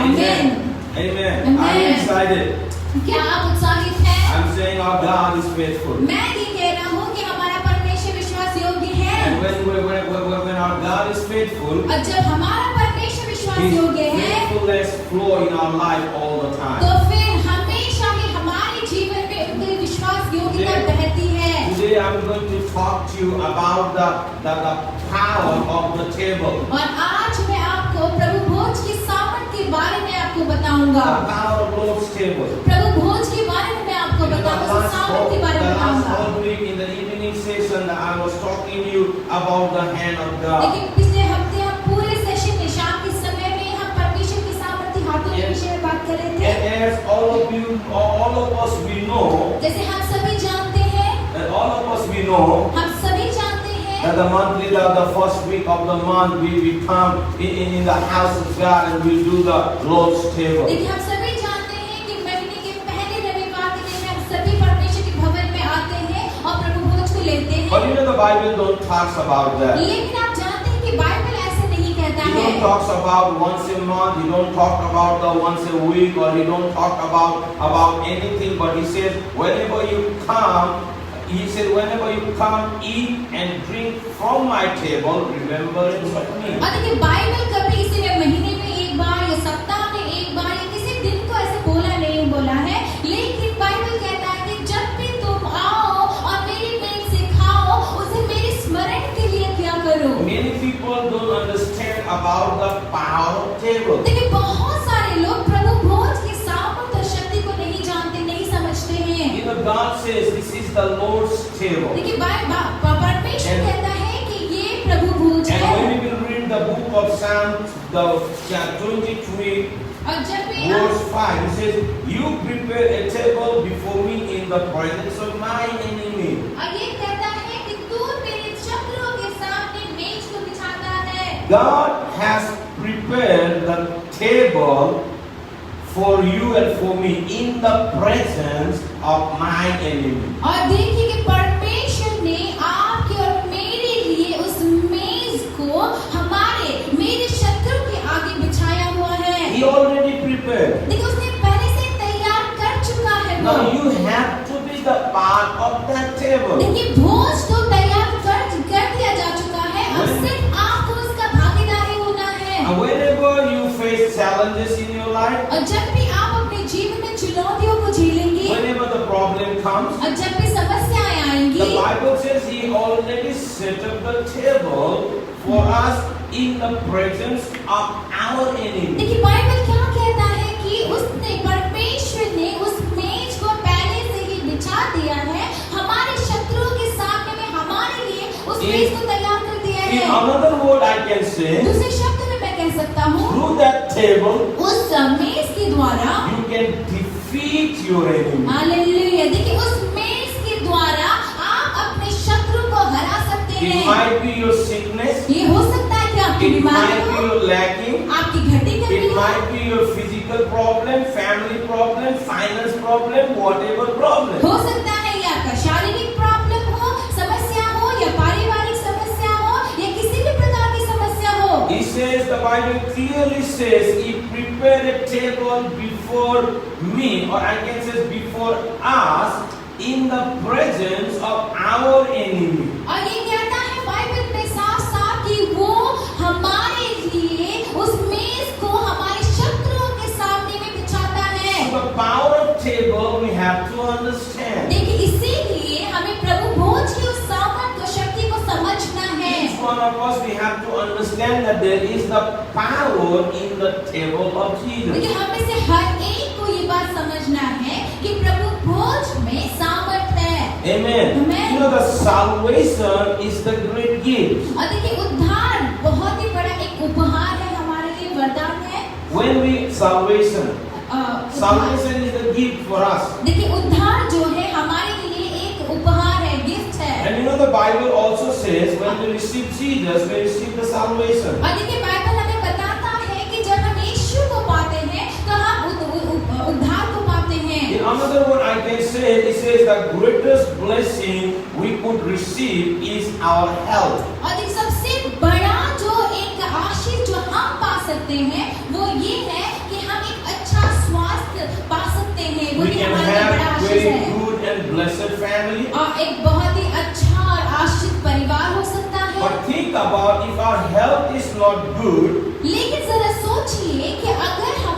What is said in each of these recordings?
Amen. Amen. I'm excited. क्या आप उत्साहित हैं? I'm saying our God is faithful. मैं ये कह रहा हूँ कि हमारा परमेश्वर विश्वास योग्य है। And when our God is faithful, और जब हमारा परमेश्वर विश्वास His योग्य है, faithfulness flow in our life all the time. तो फिर हमेशा ही हमारे जीवन में उनकी विश्वास योग्यता बहती है। Today I'm going to talk to you about the power of the table. और आज मैं आपको प्रभु भोज की सामर्थ के बारे में आपको बताऊंगा। The power of Lord's table. प्रभु भोज के बारे में मैं आपको बताऊंगा, सामर्थ के बारे में बताऊंगा। Last week in the evening session I was talking to you about the hand of God. लेकिन पिछले हफ्ते हम पूरे सेशन में शाम के समय में हम परमेश्वर के सामर्थी हाथों के विषय में बात कर रहे थे। And as all of us we know, जैसे हम सभी जानते हैं, हम सभी जानते हैं that the first week of the month we come in the house of God and we do the Lord's table. लेकिन हम सभी जानते हैं कि महीने के पहले रविवार के दिन हम सभी परमेश्वर के भवन में आते हैं और प्रभु भोज को लेते हैं। But you know the Bible don't talks about that. लेकिन आप जानते हैं कि बाइबल ऐसे नहीं कहता He है। don't talks about once a month. He don't talk about the once a week, or he don't talk about anything. But he says whenever you come. He said, whenever you come, eat and drink from my table, remembrance of me. और देखिए Bible कभी इसे महीने में एक बार या सप्ताह में एक बार या किसी दिन को ऐसे बोला है, लेकिन बाइबल कहता है कि जब भी तुम आओ और मेरी मेज से खाओ, उसे मेरे स्मरण के लिए क्या करो। Many people don't understand about the power of table. देखिए बहुत सारे लोग प्रभु भोज की सामर्थ और शक्ति को नहीं जानते, नहीं समझते हैं। You know, God says this is the Lord's table. देखिए परमेश्वर कहता है कि ये प्रभु भोज है। And when we will read the book of Psalms, the 23 और जब भी verse 5, it says, "You prepare a table before me in the presence of my enemy." और ये कहता है कि तू मेरे शत्रुओं के सामने मेज को बिछाता है। God has prepared the table for you and for me in the presence of my enemy. और देखिए कि परमेश्वर ने आपके और मेरे लिए उस मेज को मेरे शत्रु के आगे बिछाया हुआ है। He already prepared. देखिए उसने पहले से तैयार कर चुका है। Now you have to be the part of that table. देखिए भोज तो तैयार कर दिया जा चुका है, अब सिर्फ आपको उसका भागीदारी होना है। And whenever you face challenges in your life, और जब भी आप अपने जीवन में चुनौतियों को झेलेंगे, whenever the problem comes, और जब भी समस्याएं आएंगी, the Bible says He already set up the table for us in the presence of our enemy. देखिए बाइबल क्या कहता है कि उसने परमेश्वर ने उस मेज को पहले से ही बिछा दिया है, हमारे शत्रुओं के सामने में हमारे लिए उस मेज को तैयार कर दिया है। In another word I can say, दूसरे शब्द में मैं कह सकता हूँ, through that table, उस मेज के द्वारा you can defeat your enemy. Hallelujah, देखिए उस मेज के द्वारा आप अपने शत्रु को हरा सकते It हैं। might be your sickness, ये हो सकता है कि आपकी it बीमारी might be हो, your lacking, आपकी घटी it कमी हो, might be your physical problem, family problem, finance problem, whatever problem. हो सकता है ये आपका शारीरिक प्रॉब्लम हो, समस्या हो, या पारिवारिक समस्या हो, या किसी भी प्रकार की समस्या हो। He says, the Bible clearly says, He prepared a table before me, or I can say before us, in the presence of our enemy. और ये कहता है बाइबल में साफ-साफ कि वो हमारे लिए उस मेज को हमारे शत्रुओं के सामने में बिछाता है। So the power of table we have to understand. देखिए इसीलिए हमें प्रभु भोज की उस सामर्थ और शक्ति को समझना है। Each one of us we have to understand that there is the power in the table of Jesus. देखिए हमें से हर एक को ये बात समझना है कि प्रभु भोज में सामर्थ है। Amen. Amen. You know the salvation is the great gift. और देखिए उद्धार बहुत ही बड़ा एक उपहार है, हमारे लिए वरदान है। When we salvation is the gift for us. देखिए उद्धार जो है हमारे लिए एक उपहार है, गिफ्ट है। And you know the Bible also says when we receive Jesus, we receive the salvation. और देखिए बाइबल हमें बताता है कि जब हम यीशु को पाते हैं तो हम उद्धार को पाते हैं। In another word I can say, it says the greatest blessing we could receive is our health. और एक सबसे बड़ा जो एक आशीष जो हम पा सकते हैं वो ये है कि हम वो we भी can हमारे लिए बड़ा have आशीष very है। good and blessed family. और एक बहुत ही अच्छा और आश्रित परिवार हो सकता है। But think about if our health is not good, लेकिन जरा सोचिए कि अगर हम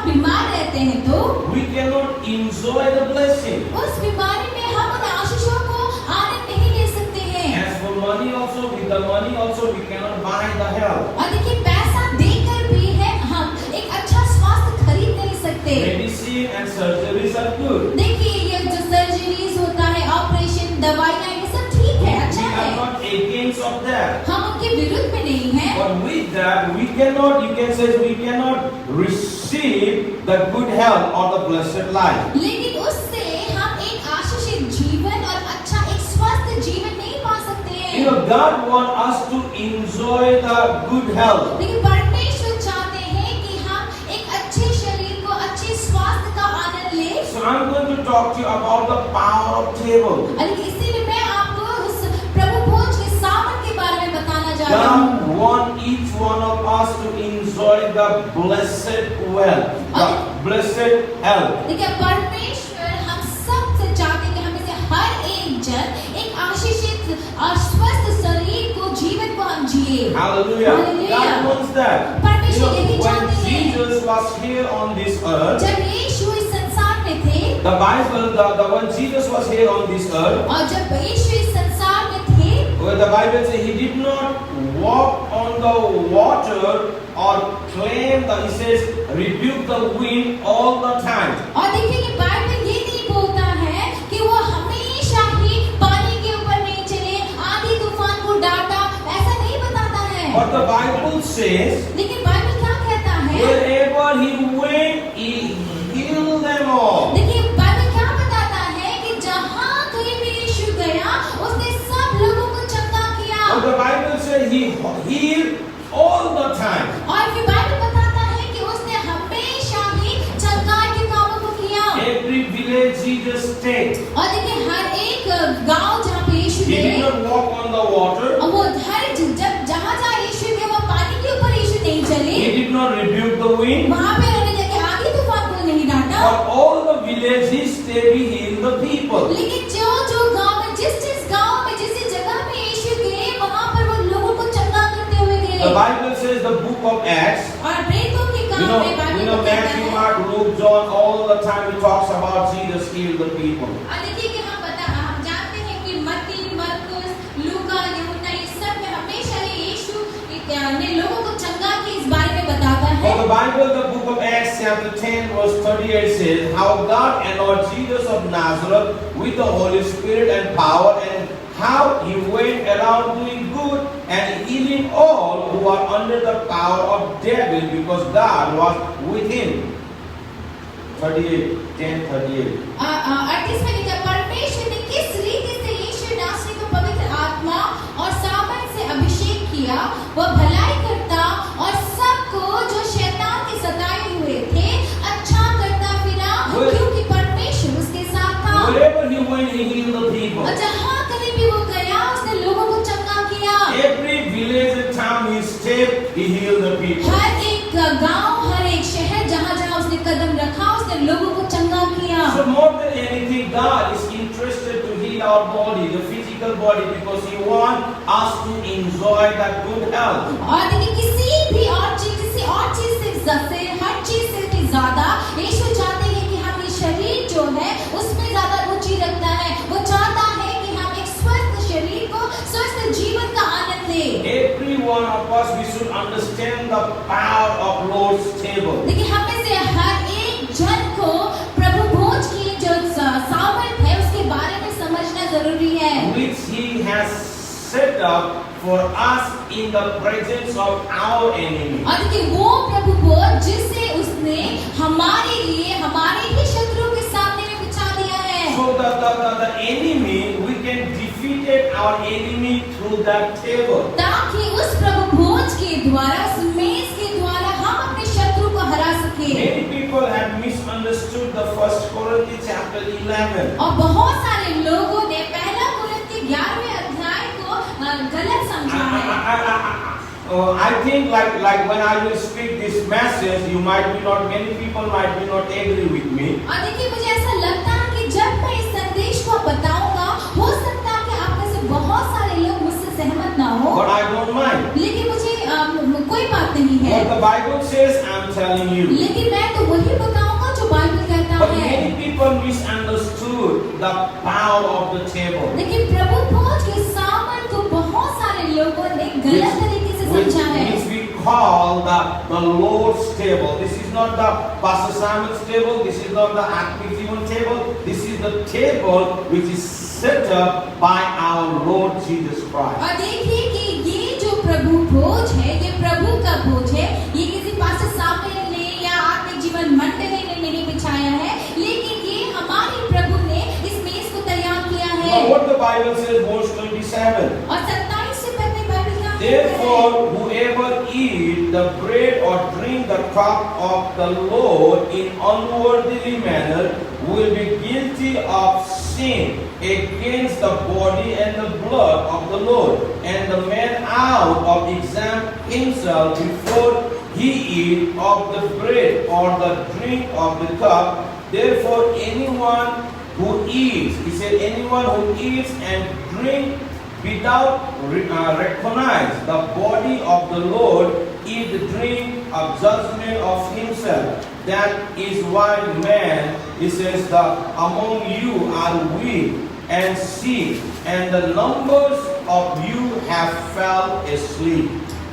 बीमार रहते हैं तो we cannot enjoy the blessing. उस बीमारी में हम उन आशीषों को आनंद नहीं ले सकते हैं। As for money also, with the money also we cannot buy the health. और देखिए पैसा देकर भी है हम एक अच्छा स्वास्थ्य खरीद नहीं सकते। Medicine and surgeries are good. देखिए ये जो सर्जरीज होता है, ऑपरेशन, दवाइयाँ, ये सब ठीक है, We अच्छा are है, not against of that. हम उनके विरुद्ध में नहीं हैं। But with that, we cannot, you can say, we cannot receive the good health or the blessed life. लेकिन उससे हम एक आशीषित जीवन और अच्छा एक स्वस्थ जीवन नहीं पा सकते You हैं। know, God wants us to enjoy the good health. लेकिन परमेश्वर चाहते हैं कि हम एक अच्छे शरीर को, अच्छे स्वास्थ्य का आनंद लें। So I'm going to talk to you about the power of table. लेकिन इसीलिए मैं आपको उस प्रभु भोज के सावन के बारे में बताना जा रहा हूँ। God wants each one of us to enjoy the blessed wealth, the blessed health. देखिए परमेश्वर हम सबसे चाहते हैं कि हमें से हर एक जन एक आशीषित और स्वस्थ शरीर को, जीवन को हम जिए। Hallelujah. Hallelujah. God wants that. You परमेश्वर know, यही when चाहते हैं। Jesus was here on this earth, जब यीशु इस संसार में थे the Bible, when Jesus was here on this earth, और जब यीशु इस संसार में थे, where the Bible says he did not walk on the water or claim that he says rebuke the wind all the time. और देखिए कि Bible ये नहीं बोलता है कि वो हमेशा ही पानी के ऊपर नहीं चले, आंधी तूफान को डांटा, ऐसा नहीं बताता है। But the Bible says लेकिन बाइबल क्या कहता है? wherever he went, he healed them all. देखिए बाइबल क्या बताता है कि जहाँ कहीं भी यीशु गया, उसने सब लोगों को चंगा किया। But the Bible says he healed all the time. और फिर बाइबल बताता है कि उसने हमेशा ही चंगाई के कामों को किया। Every village Jesus stayed. और देखिए हर एक गांव जहाँ पे यीशु He did गए, not walk on the water. और वो हर जब जहाँ यीशु गए, वो पानी के ऊपर यीशु नहीं चले, He did not rebuke the wind. वहाँ पे उन्होंने जाके आंधी तूफान को नहीं डांटा। But all the villages he stayed, he healed the people. लेकिन जो गांव में, जिस गांव में, जिस जगह में यीशु गए, वहाँ पर वो लोगों को चंगा करते हुए The गए। Bible says the book of Acts. और प्रेरितों के You काम know, में बाइबल you know कहता Matthew, है। Mark, Luke, John, all the time he talks about Jesus healed the people. और देखिए कि हम जानते हैं कि मत्ती, मरकुस, लूका, यूहन्ना, ये सब में हमेशा ही यीशु ने लोगों को चंगा के इस बारे में बताता है। For the Bible, the book of Acts chapter 10 verse 38 says, how God anointed Jesus of Nazareth with the Holy Spirit and power, and how he went around doing good and healing all who are under the power of devil, because God was with him. 10:38. 38 में लिखा, परमेश्वर ने किस रीति से यीशु नासरी को पवित्र आत्मा और सामर्थ से अभिषेक किया, वह भलाई करता और सबको जो शैतान के सताए हुए थे अच्छा करता फिरा, क्योंकि परमेश्वर उसके साथ था। Wherever he went, he healed the people. और जहाँ कहीं भी वो गया, उसने लोगों को चंगा किया। Every village and town he stayed, he healed the people. हर एक गांव, हर एक शहर, जहाँ जहाँ उसने कदम रखा, उसने लोगों को चंगा किया। So more than anything, God is interested to heal our body, the physical body, because he wants us to enjoy that good health. और देखिए किसी भी और चीज, किसी और चीज से हर चीज से भी ज्यादा यीशु चाहते हैं कि हम ये शरीर जो है उसमें ज्यादा रुचि रखता है। वो चाहता है कि हम एक स्वस्थ शरीर को, स्वस्थ जीवन का आनंद लें। Every one of us, we should understand the power of Lord's table. देखिए हमें से हर एक जन को प्रभु भोज की जो सामर्थ है उसके बारे में समझना जरूरी है, Which he has set up for us in the presence of our enemy. और देखिए वो प्रभु भोज जिसे उसने हमारे लिए, हमारे ही शत्रुओं के सामने में बिछा दिया है। So the enemy, we can defeat our enemy through that table. ताकि उस प्रभु भोज के द्वारा, उस मेज के द्वारा हम अपने शत्रु को हरा सके। Many people have misunderstood the 1 Corinthians chapter 11. और बहुत सारे लोगों ने पहला कुरिन्थी 11वें अध्याय को गलत समझा है। I think like when I will speak this message, you might be not, many people might be not agree with me. और देखिए मुझे ऐसा लगता है कि जब मैं इस संदेश को बताऊंगा, हो सकता है कि आप में से बहुत सारे लोग मुझसे सहमत ना हो, But I don't mind. लेकिन मुझे कोई बात नहीं है। What the Bible says, I'm telling you. लेकिन मैं तो वही बताऊंगा जो बाइबल कहता But है। many people misunderstood the power of the table, लेकिन प्रभु भोज के सामर्थ को बहुत सारे लोगों ने गलत तरीके से समझा है। which we call the Lord's table. This is not the Pastor Simon's table. This is not the Active table. This is the table which is set up by our Lord Jesus Christ. और देखिए कि ये जो प्रभु भोज है, ये प्रभु का भोज है। ये किसी पास्टर सामुएल ने या आत्मिक जीवन मंडली ने नहीं बिछाया है, लेकिन ये हमारे प्रभु ने इस मेज को तैयार किया है। Now what the Bible says, verse 27. और 27 से पहले बाइबल क्या कहता है? Therefore, whoever eat the bread or drink the cup of the Lord in unworthily manner will be guilty of sin against the body and the blood of the Lord. And the man out of examine himself before he eat of the bread or the drink of the cup. Therefore, anyone who eats, he said, anyone who eats and drinks without recognize the body of the Lord is the drink of judgment of himself. That is why man, he says, that among you are weak and sick, and the numbers of you have fell asleep.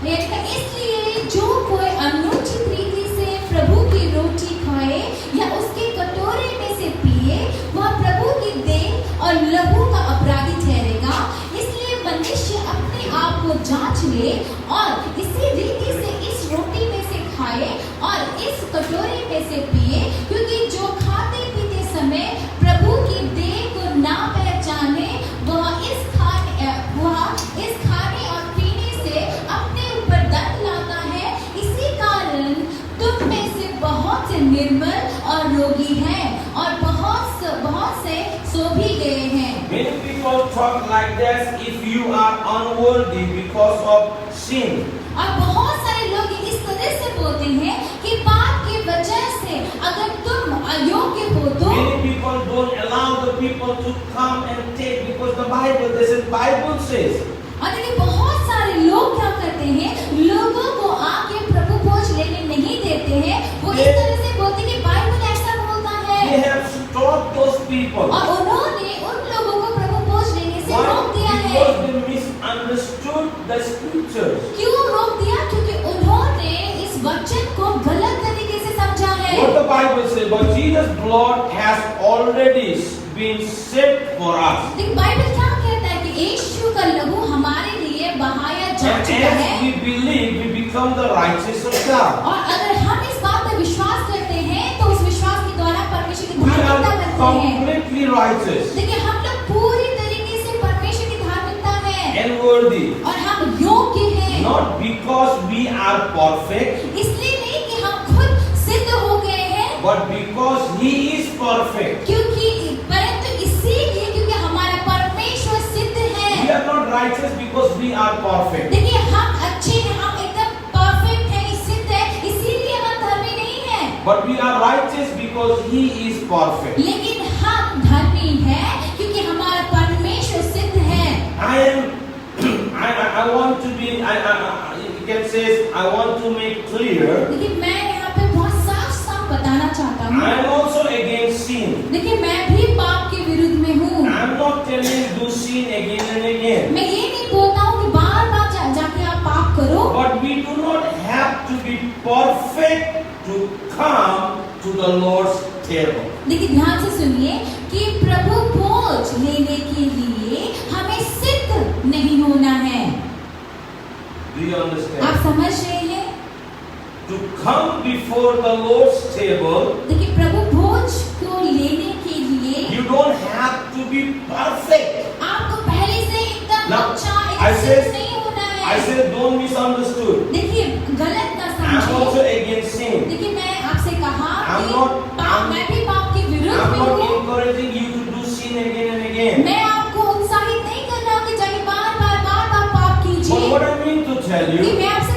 इसलिए जो कोई अनुचित रीति से प्रभु की रोटी खाए या उसके कटोरे में से पिए, वह प्रभु की देह और लहू का अपराधी ठहरेगा। इसलिए मनुष्य अपने आप को जांच ले और इसी रीति से इस रोटी में से खाए और इस कटोरे में से पिए, क्योंकि जो खाते पीते समय प्रभु की देह को ना पहचाने, वह इस खाने और पीने से अपने ऊपर दंड लाता है। इसी कारण तुम में से बहुत से निर्मल और रोगी हैं और बहुत से सो भी गए हैं। Many people talk like that if you are unworthy because of sin. और बहुत सारे लोग इस तरह से बोलते हैं कि पाप की वजह से अगर तुम अयोग्य हो तो Many people don't allow the people to come and take because the Bible says. और देखिए बहुत सारे लोग क्या करते हैं, लोगों को आके प्रभु भोज लेने नहीं देते हैं। वो इस तरह से बोलते हैं कि बाइबल ऐसा बोलता है। They have stopped those people. और उन्होंने उन लोगों को प्रभु भोज लेने से Why? रोक दिया है। Because they misunderstood the scriptures. क्यों रोक दिया? क्योंकि उन्होंने इस वचन को गलत तरीके से समझा है। What the Bible says, but Jesus' blood has already been shed for us. लेकिन बाइबल क्या कहता है कि यीशु का लहू हमारे लिए बहाया जा And चुका as है। we believe, we become the righteous of God. और अगर हम इस बात पर विश्वास करते हैं तो उस विश्वास के द्वारा परमेश्वर की We धार्मिकता are बनते हैं। completely righteous देखिए हम लोग पूरी तरीके से परमेश्वर की धार्मिकता है and worthy. और हम योग्य हैं। Not because we are perfect, इसलिए नहीं कि हम खुद सिद्ध हो गए हैं, but because He is perfect. परंतु इसीलिए क्योंकि हमारा परमेश्वर सिद्ध है। We are not righteous because we are perfect. देखिए हम अच्छे हैं, हम एकदम परफेक्ट हैं, सिद्ध है, इसीलिए हम धर्मी नहीं हैं। But we are righteous because He is perfect. लेकिन हम धर्मी हैं क्योंकि हमारा परमेश्वर सिद्ध है। I want to be. You can say I want to make clear. लेकिन मैं यहाँ पे बहुत साफ बताना चाहता हूँ। I am also against sin. देखिए मैं भी पाप के विरुद्ध में हूँ। I am not telling you do sin again and again. मैं ये नहीं बोलता हूँ कि बार-बार जाके आप पाप करो। But we do not have to be perfect to come to the Lord's table. देखिए ध्यान से सुनिए कि प्रभु भोज लेने के लिए हमें सिद्ध नहीं होना है। Do you understand? आप समझ रहे हैं? To come before the Lord's table, देखिए प्रभु भोज को लेने के लिए you don't have to be perfect. आपको पहले से एकदम Now, अच्छा I एकदम said- सिद्ध नहीं होना है। I said don't misunderstood. देखिए गलत ना I am also समझिए। against sin. देखिए मैं आपसे कहा I'm कि not- मैं भी पाप के विरुद्ध I'm में not हूँ। encouraging you to do sin again and again. मैं आपको उत्साहित नहीं कर रहा हूँ कि जाके बार-बार पाप कीजिए। But what I mean to tell कि you, मैं आपसे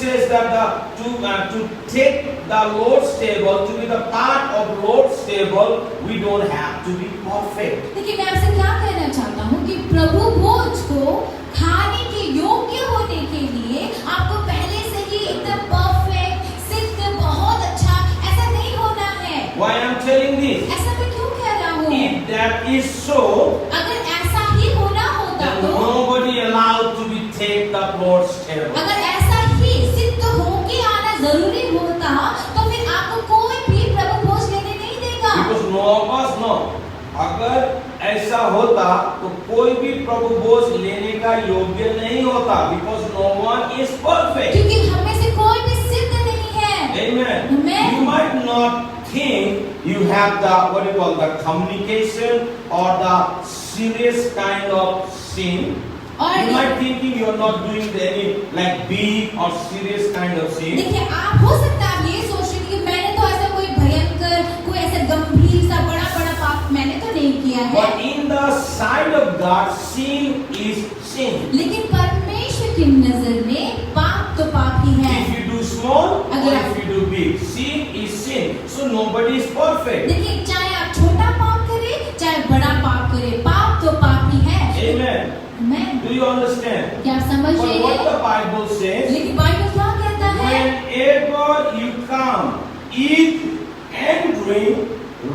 says that to take the Lord's table, to be the part of Lord's table, we don't have to be perfect. देखिए मैं आपसे क्या कहना चाहता हूँ कि प्रभु भोज को खाने के योग्य होने के लिए आपको पहले से ही एकदम परफेक्ट, सिद्ध, बहुत अच्छा ऐसा नहीं होना है। Why I'm telling this? ऐसा मैं क्यों कह रहा हूँ? If that is so, अगर ऐसा ही होना होता then तो nobody allowed to be take the Lord's table. अगर ऐसा ही सिद्ध होके आना जरूरी होता तो फिर आपको कोई भी प्रभु भोज लेने नहीं देगा। Because no of us know. अगर ऐसा होता तो कोई भी प्रभु भोज लेने का योग्य नहीं होता, because no one is perfect. क्योंकि हम में से कोई भी सिद्ध नहीं है। Amen. Amen. You might not think you have the what you call the communication or the serious kind of sin. और You might thinking you are not doing any like big or serious kind of sin. देखिए आप हो सकता है आप ये सोच रहे कि मैंने तो ऐसा कोई भयंकर, कोई ऐसा गंभीर सा बड़ा पाप मैंने तो नहीं किया है। But in the sight of God, sin is sin. लेकिन परमेश्वर की नजर में पाप तो पाप ही है। If you do small or अगर if you do big, sin is sin. So nobody is perfect. देखिए चाहे आप छोटा पाप करें चाहे बड़ा पाप करें, पाप तो पाप ही है। Amen. Amen. Do you understand? क्या आप समझ But रहे what हैं? the Bible says, लेकिन बाइबल क्या कहता है? whenever you come, eat and drink,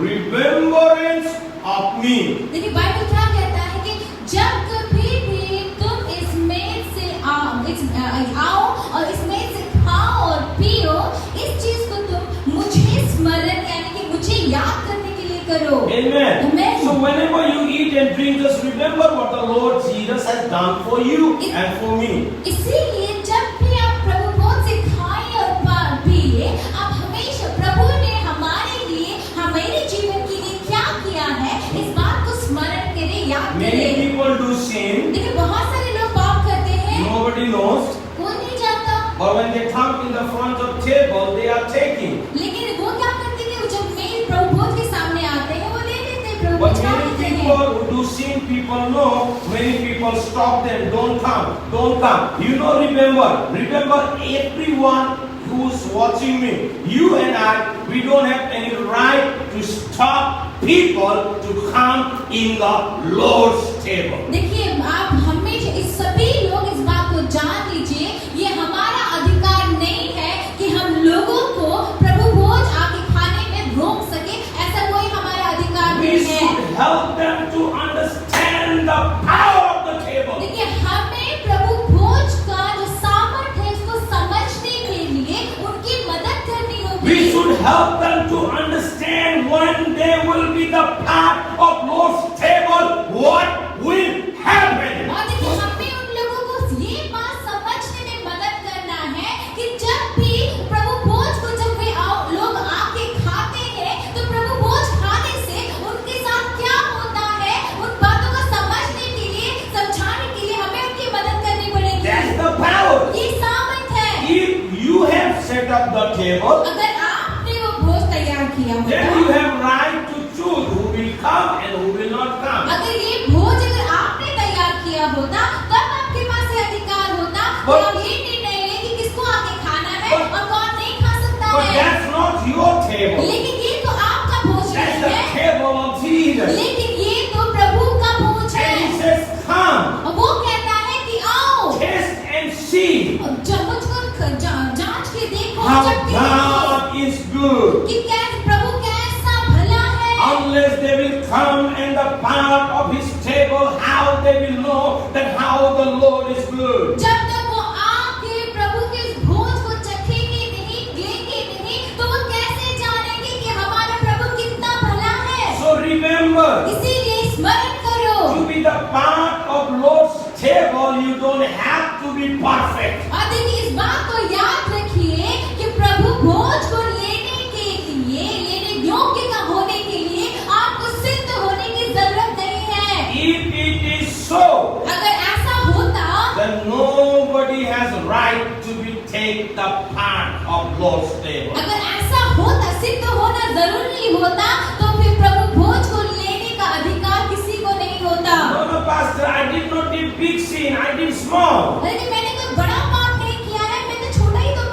remembrance of me. देखिए बाइबल क्या कहता है कि जब कभी भी तुम इस मेज से आओ और इस मेज से खाओ और पियो, इस चीज को तुम मुझे स्मरण यानी कि मुझे याद करने के लिए करो। Amen. Amen. So whenever you eat and drink, just remember what the Lord Jesus has done for you and for me. इसीलिए जब भी आप प्रभु भोज से खाएं और पिए, आप हमेशा प्रभु ने हमारे लिए, हमारे जीवन के लिए क्या किया है, इस बात को स्मरण करें, याद Many करें। people do sin. देखिए बहुत सारे लोग पाप करते हैं, Nobody knows. कोई नहीं जानता, But when they come in the front of table, they are taking. लेकिन वो क्या करते हैं, जब मेरे प्रभु भोज के सामने आते हैं, वो ले लेते हैं, प्रभु But खा many लेते हैं। people who do sin, people know, many people stop them, don't come, don't come. You know, remember everyone who's watching me, you and I, we don't have any right to stop people to come in the Lord's table. देखिए आप हमेशा इस सभी लोग इस बात को जान लीजिए, ये हमारा अधिकार नहीं है कि हम लोगों को प्रभु भोज आके खाने में रोक सके, ऐसा कोई हमारा अधिकार We नहीं है। should help them to understand the power of the table. देखिए हमें प्रभु भोज का जो सामर्थ्य है उसको समझने के लिए उनकी मदद करनी होगी। We should help them to understand when they will be the part of Lord's table, what will happen. और देखिए हमें उन लोगों को ये बात समझने में मदद करना है कि जब भी प्रभु भोज को जब वे लोग आके खाते हैं तो प्रभु भोज खाने से उनके साथ क्या होता है, उन बातों को समझने के लिए, समझाने के लिए हमें उनकी मदद करनी पड़ेगी। That's the power. ये सामर्थ है। If you have set up the table, अगर आपने वो भोज तैयार किया then you होता, have right to choose who will come and who will not come. अगर ये भोज अगर आपने तैयार किया होता, तब आपके पास ये अधिकार होता कि But- आप ये निर्णय लें कि किसको आके खाना है और कौन नहीं खा सकता But है। that's not your table. लेकिन ये तो आपका भोज That's नहीं the है, table of Jesus. लेकिन ये तो प्रभु का भोज है। And he says, come, और वो कहता है कि आओ taste and see और जब मुझको जांच के देखो, how जब के देखो God is good. कि प्रभु कैसा भला है। Unless they will come and the part of his table, how they will know that how the Lord is good. जब तक वो आके प्रभु के इस भोज को चखेंगे नहीं, लेंगे नहीं, तो वो कैसे जानेंगे कि हमारा प्रभु कितना भला है। So remember, इसीलिए स्मरण करो, to be the part of Lord's table, you don't have to be perfect. और देखिए इस बात को याद रखिए कि प्रभु भोज को लेने के लिए, लेने योग्य का होने के लिए आपको सिद्ध होने की जरूरत नहीं है। If it is so, अगर ऐसा होता, then nobody has right to be take the part of Lord's table. अगर ऐसा होता, सिद्ध होना जरूरी होता, तो फिर प्रभु भोज को लेने का अधिकार किसी को नहीं होता। No, Pastor, I did not do big sin, I did small. अरे मैंने कोई बड़ा पाप नहीं किया है, मैंने छोटा ही तो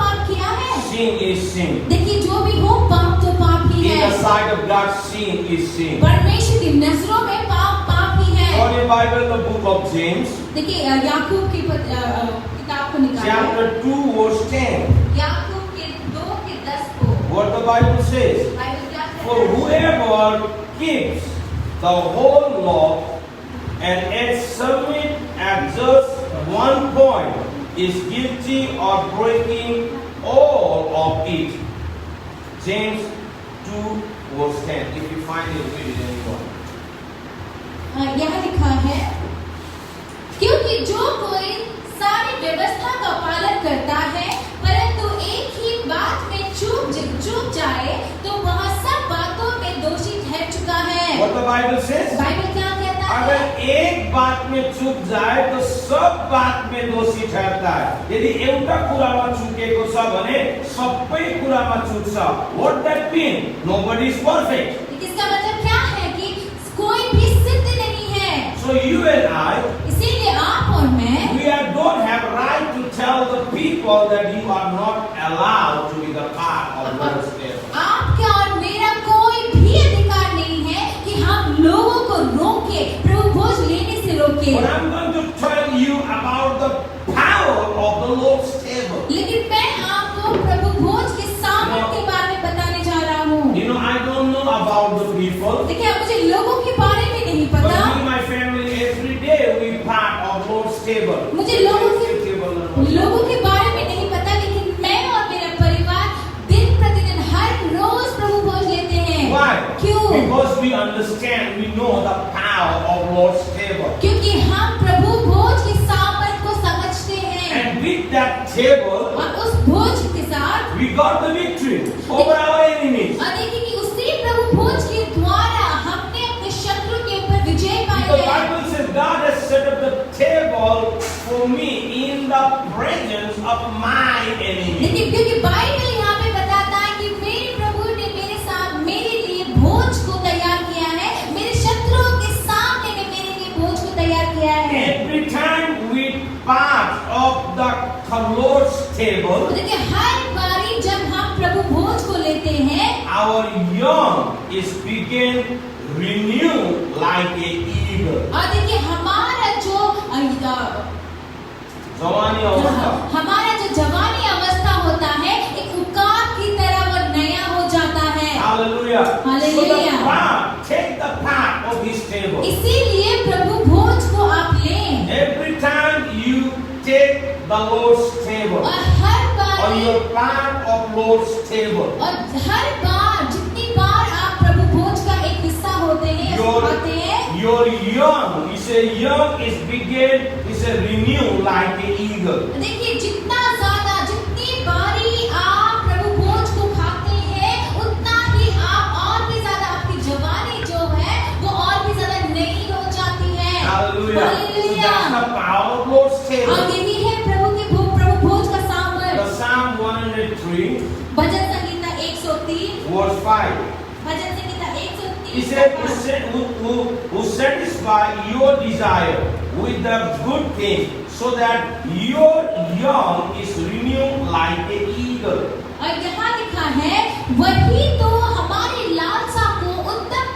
sin is sin. देखिए जो भी हो पाप तो पाप ही In है। the sight of God, sin is sin. परमेश्वर की नजरों में पाप पाप ही है। For the Bible, the book of James, देखिए याकूब की किताब को निकालिए। chapter 2, verse 10. याकूब के 2:10 को What the Bible says. Bible क्या कहता For है? whoever keeps the whole law and yet submit at just one point is guilty of breaking all of it. James 2 verse 10. If you find it, read it anyone. यहाँ लिखा है क्योंकि जो कोई सारी व्यवस्था का पालन करता है परंतु एक ही बात में चूक जाए तो वह सब बातों में दोषी ठहर चुका है। What the Bible says? Bible क्या कहता है? अगर एक बात में चूक जाए तो सब बात में दोषी ठहरता है। यदि एउटा कुरामा चुकेको छ भने सबै कुरामा चुक्छ। What that mean? Nobody is perfect. इसका मतलब क्या है कि कोई भी सिद्ध नहीं है। So you and I, इसीलिए आप और मैं don't have right to tell the people that you are not allowed to be the part of God's table. आपका और मेरा कोई भी अधिकार नहीं है कि हम लोगों को रोके, प्रभु भोज लेने से रोके। But I'm going to tell you about the power of the Lord's table. लेकिन मैं आपको प्रभु भोज के सामर्थ के बारे में बताने जा रहा हूँ। You know, I don't know about the people. देखिए मुझे लोगों के बारे में नहीं But पता। me and my family every day we part of Lord's table. मुझे लोगों के बारे में नहीं पता, लेकिन मैं और मेरा परिवार दिन प्रतिदिन हर रोज प्रभु भोज लेते हैं। Why? क्यों? Because we understand, we know the power of Lord's table. क्योंकि हम प्रभु भोज के सामर्थ को समझते हैं। And with that table, और उस भोज के साथ we got the victory over our enemies. और देखिए कि उसी प्रभु भोज के द्वारा हमने अपने शत्रु के ऊपर विजय The पाई है। Bible says God has set up the table for me in the presence of my enemies. लेकिन क्योंकि बाइबल यहाँ पे बताता है कि मेरे प्रभु ने मेरे साथ मेरे लिए भोज को तैयार किया है, मेरे शत्रुओं के सामने ने मेरे लिए भोज को तैयार किया है। Every time we part of the Lord's table, देखिए हर बारी जब हम प्रभु भोज को लेते हैं, our young is begin renew like a eagle. और देखिए हमारा जो जवानी अवस्था, हमारा जो जवानी अवस्था होता है एक उकाब की तरह वो नया हो जाता है। Hallelujah. Hallelujah. So the part, take the part of His table. इसीलिए प्रभु भोज को आप लें Every time you take the Lord's table, और हर or bar you're part of Lord's table, और हर बार जितनी बार आप प्रभु भोज का एक हिस्सा होते हैं खाते हैं, your young, he said young is begin, he said renew like an eagle. देखिए जितना ज्यादा जितनी बारी आप प्रभु भोज को खाते हैं उतना ही आप और भी ज्यादा आपकी जवानी जो है वो और भी ज्यादा नई हो जाती है। Hallelujah. So hallelujah. that's the power of Lord's और table. यही है प्रभु भोज का सामर्थ। The Psalm 103, bhajan Sangeeta 103, verse 5. Bhajan Sangeeta He 103 said, who satisfy your desire with the good thing, so that your young is renewed like an eagle. और यहाँ लिखा है वही तो हमारी लालसा को उत्तम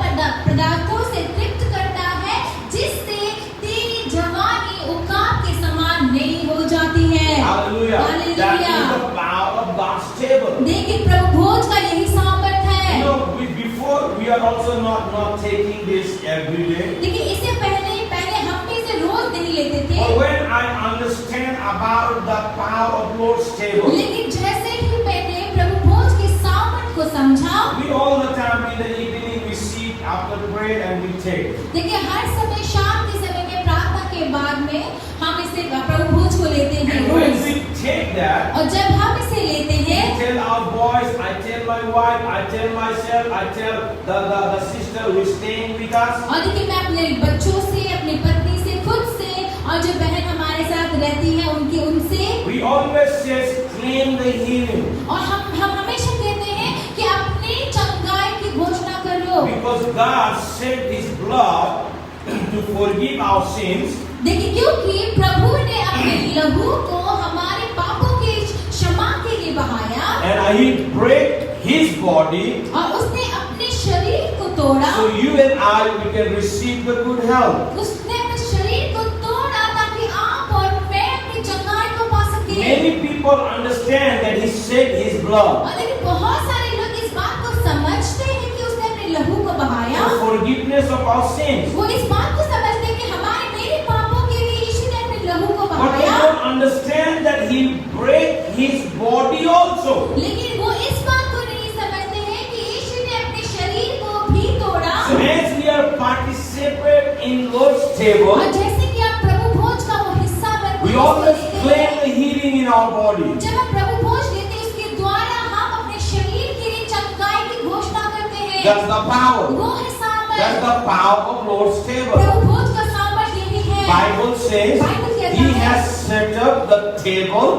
पदार्थों से तृप्त करता है जिससे तेरी जवानी उकाब के समान नई हो जाती है। Hallelujah. That is hallelujah. the power of God's table. देखिए प्रभु भोज का यही सामर्थ है। You know, before we are also not taking this every day. देखिए इससे पहले हम भी इसे रोज नहीं लेते थे। But when I understand about the power of Lord's table, लेकिन जैसे ही मैंने प्रभु भोज के सामर्थ को समझा, we all the time in the evening we sit after prayer and we take. देखिए हर समय शाम के समय में प्रार्थना के बाद में हम इसे प्रभु भोज को लेते हैं And when rose. we take that, और जब हम इसे लेते हैं, I tell our boys, I tell my wife, I tell myself, I tell the sister who is staying with us. और देखिए मैं अपने बच्चों से, अपनी पत्नी से, खुद से और जो बहन हमारे साथ रहती है उनसे We always say, claim the healing. और हम हमेशा कहते हैं कि अपनी चंगाई की घोषणा करो। Because God sent His blood to forgive our sins. देखिए क्योंकि प्रभु ने अपने लहू को हमारे पापों की क्षमा के लिए बहाया। and he break his body, और उसने अपने शरीर को तोड़ा, so you and I, we can receive the good health. उसने अपने शरीर को तोड़ा ताकि आप और मैं अपनी चंगाई को पा सके। Many people understand that he shed his blood और लेकिन बहुत सारे लोग इस बात को समझते हैं कि उसने अपने लहू को बहाया, for forgiveness of our sins. वो इस बात को समझते हैं कि हमारे मेरे पापों के लिए यीशु ने अपने लहू को But they बहाया, don't understand that he break his body also. लेकिन वो इस बात को नहीं समझते हैं कि यीशु ने अपने शरीर को भी तोड़ा। So as we are participate in Lord's table, और जैसे कि आप प्रभु भोज का वो हिस्सा बनते we हैं, always उसको claim लेते the healing in our body. हैं। जब हम प्रभु भोज लेते हैं उसके द्वारा हम अपने शरीर के लिए चंगाई की घोषणा करते हैं। That's the power. वो है सामर्थ। That's the power of Lord's table. प्रभु भोज का सामर्थ यही है Bible says Bible कहता he है has set up the table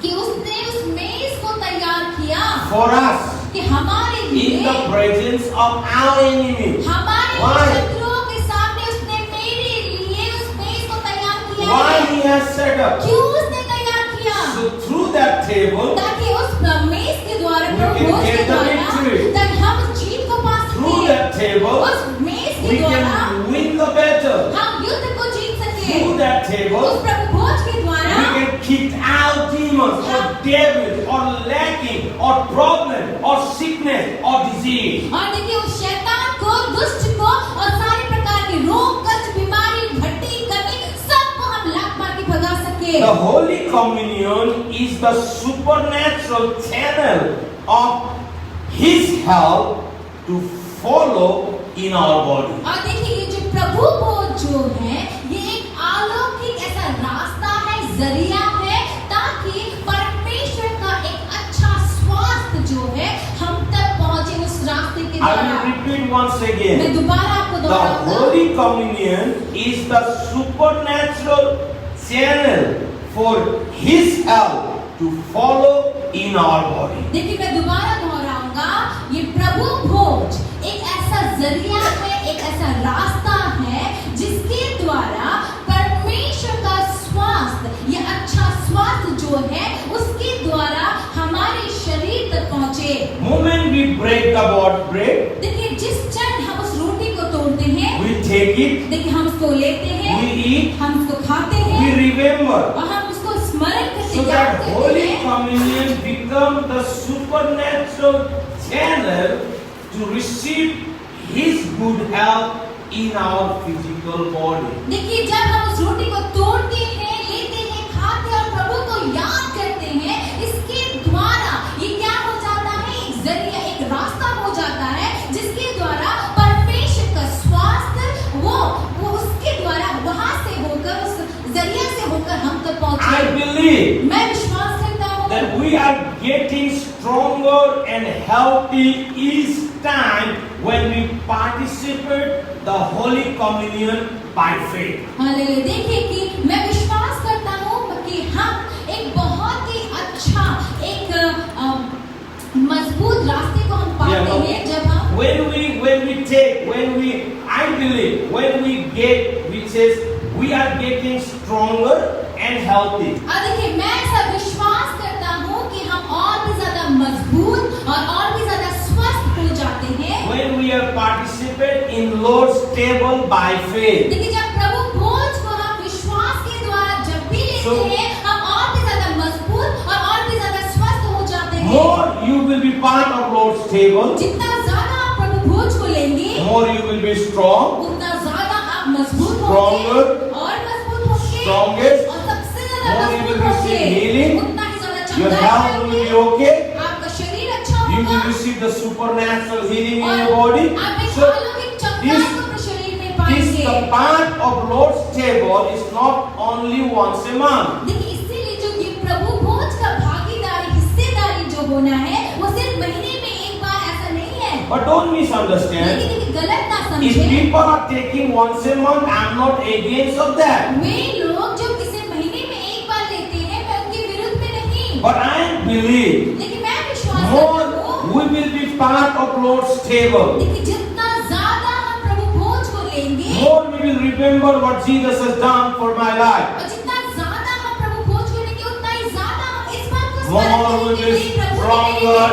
कि उसने उस मेज को तैयार किया for us कि हमारे in लिए, the presence of our enemy. हमारे Why? शत्रुओं के सामने उसने मेरे लिए उस मेज को तैयार किया Why है। he has set up? क्यों उसने तैयार किया? So through that table, ताकि उस मेज के द्वारा, We प्रभु can भोज के get the द्वारा, victory. ताकि हम उस जीत को पा through सकें। that table, उस मेज के we द्वारा can win the battle. हम युद्ध को जीत सके। Through that table, उस प्रभु भोज के द्वारा we can kick out demons or devils or lacking or problem or sickness or disease. और देखिए उस शैतान को, दुष्ट को और सारे प्रकार के रोग, कष्ट, बीमारी, घटी, कमी सबको हम लात मार के भगा सके। The Holy Communion is the supernatural channel of His help to follow in our body. और देखिए ये जो प्रभु भोज जो है ये एक अलौकिक ऐसा रास्ता है, जरिया है ताकि परमेश्वर का एक अच्छा स्वास्थ्य जो है हम तक पहुंचे उस रास्ते के I द्वारा। will repeat once मैं again. दोबारा आपको The दोहराऊंगा। Holy Communion is the supernatural channel for His help to follow in our body. देखिए मैं दोबारा दोहराऊंगा, ये प्रभु भोज एक ऐसा जरिया है, एक ऐसा रास्ता है जिसके द्वारा परमेश्वर का स्वास्थ्य, ये अच्छा स्वास्थ्य जो है उसके द्वारा हमारे शरीर तक पहुंचे। Moment we break the bread, देखिए जिस क्षण हम उस रोटी को तोड़ते हैं, we take it, देखिए हम उसको लेते हैं, we eat, हम उसको खाते we हैं remember. और हम उसको स्मरण करते So याद that करते Holy हैं। Communion become the supernatural channel to receive His good health in our physical body. देखिए जब हम उस रोटी को तोड़ते हैं, लेते हैं, खाते हैं और प्रभु को याद करते हैं, इसके द्वारा ये क्या हो जाता है, एक जरिया, एक रास्ता हो जाता है जिसके द्वारा परमेश्वर का स्वास्थ्य वो उसके द्वारा वहां से होकर, उस जरिया से होकर हम तक I पहुंचे। believe मैं विश्वास करता हूँ that we are getting stronger and healthy each time when we participate the Holy Communion by faith. Hallelujah. देखिए कि मैं विश्वास करता हूँ कि हम एक बहुत ही अच्छा एक मजबूत रास्ते को हम पाते हैं जब हम I believe when we get, which says we are getting stronger and healthy. देखिए मैं ऐसा विश्वास करता हूँ कि हम और भी ज्यादा मजबूत और भी ज्यादा स्वस्थ हो जाते हैं When we are participate in Lord's table by faith. देखिए जब प्रभु भोज को हम विश्वास के द्वारा जब भी लेते हैं हम और भी ज्यादा मजबूत और भी ज्यादा स्वस्थ हो जाते हैं। More you will be part of Lord's table, जितना ज्यादा आप प्रभु भोज को लेंगे more you will be strong, उतना ज्यादा आप मजबूत Stronger, होंगे और मजबूत होंगे strongest, और सबसे ज्यादा more you मजबूत will होंगे, receive healing, उतना ही ज्यादा your चंगाई health will पाएंगे, be okay, आपका शरीर अच्छा you होगा will receive the supernatural healing in और your body. आप एक So अलौकिक चंगाई this- को अपने शरीर में this पाएंगे। the part of Lord's table is not only once a month. देखिए इसीलिए जो ये प्रभु भोज का भागीदारी, हिस्सेदारी जो होना है वो सिर्फ महीने में एक बार ऐसा नहीं है। But don't misunderstand. लेकिन देखिए गलत ना If समझे, people are taking once a month, I'm not against of that. वे लोग जो किसी महीने में एक बार लेते हैं मैं उनके विरुद्ध में नहीं, But I believe लेकिन मैं विश्वास more करता हूँ we will be part of Lord's table. देखिए जितना ज्यादा हम प्रभु भोज को लेंगे More we will remember what Jesus has done for my life. और जितना ज्यादा हम प्रभु भोज को लेंगे उतना ही ज्यादा हम इस बात को more we will be stronger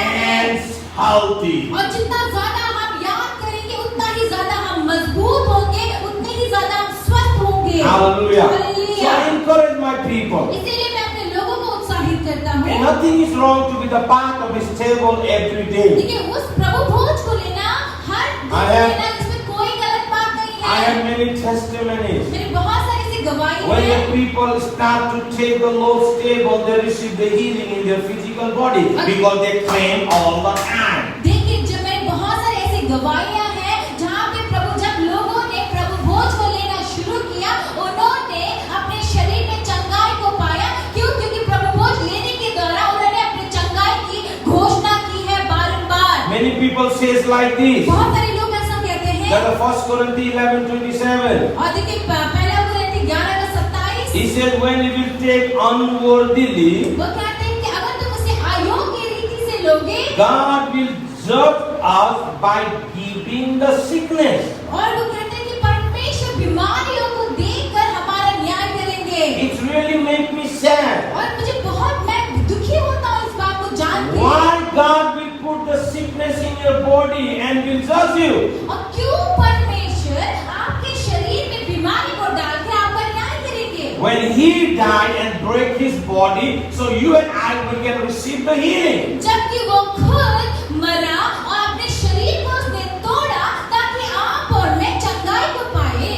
and healthy. और जितना ज्यादा हम याद करेंगे उतना ही ज्यादा हम मजबूत होंगे, उतने ही ज्यादा हम स्वस्थ होंगे। Hallelujah. So hallelujah. I encourage my people. इसीलिए मैं अपने लोगों को उत्साहित करता हूँ। And nothing is wrong to be the part of his table every day. देखिए उस प्रभु भोज को लेना हर दिन लेना इसमें कोई गलत बात नहीं I है। have many testimonies. मेरी बहुत सारी ऐसी गवाही When है। the people start to take the Lord's table, they receive the healing in their physical body because they claim all the time. देखिए जब मैं बहुत सारी ऐसी गवाहियां हैं जहाँ पे जब लोगों ने प्रभु भोज को लेना शुरू किया, उन्होंने अपने शरीर में चंगाई को पाया। क्यों? क्योंकि प्रभु भोज लेने के दौरान उन्होंने अपनी चंगाई की घोषणा की है बारंबार। Many people says like this. बहुत सारे लोग ऐसा कहते हैं। That the 1 Corinthians 11:27. और देखिए पहला कुरिन्थी 11:27। He said when you will take unworthily, वो कहते हैं कि अगर तुम उसे अयोग्य रीति से लोगे, God will judge us by giving the sickness. और वो कहते हैं कि परमेश्वर बीमारियों को देकर हमारा न्याय करेंगे। It really makes me sad. और मुझे बहुत मैं दुखी होता हूँ इस बात को जान के। Why God will put the sickness in your body and will judge you? और क्यों परमेश्वर आपके शरीर में बीमारी को डालकर आपका न्याय करेंगे? When He died and broke His body, so you and I we can receive the healing. जबकि वो खुद मरा और अपने शरीर को उसने तोड़ा ताकि आप और मैं चंगाई को पाए।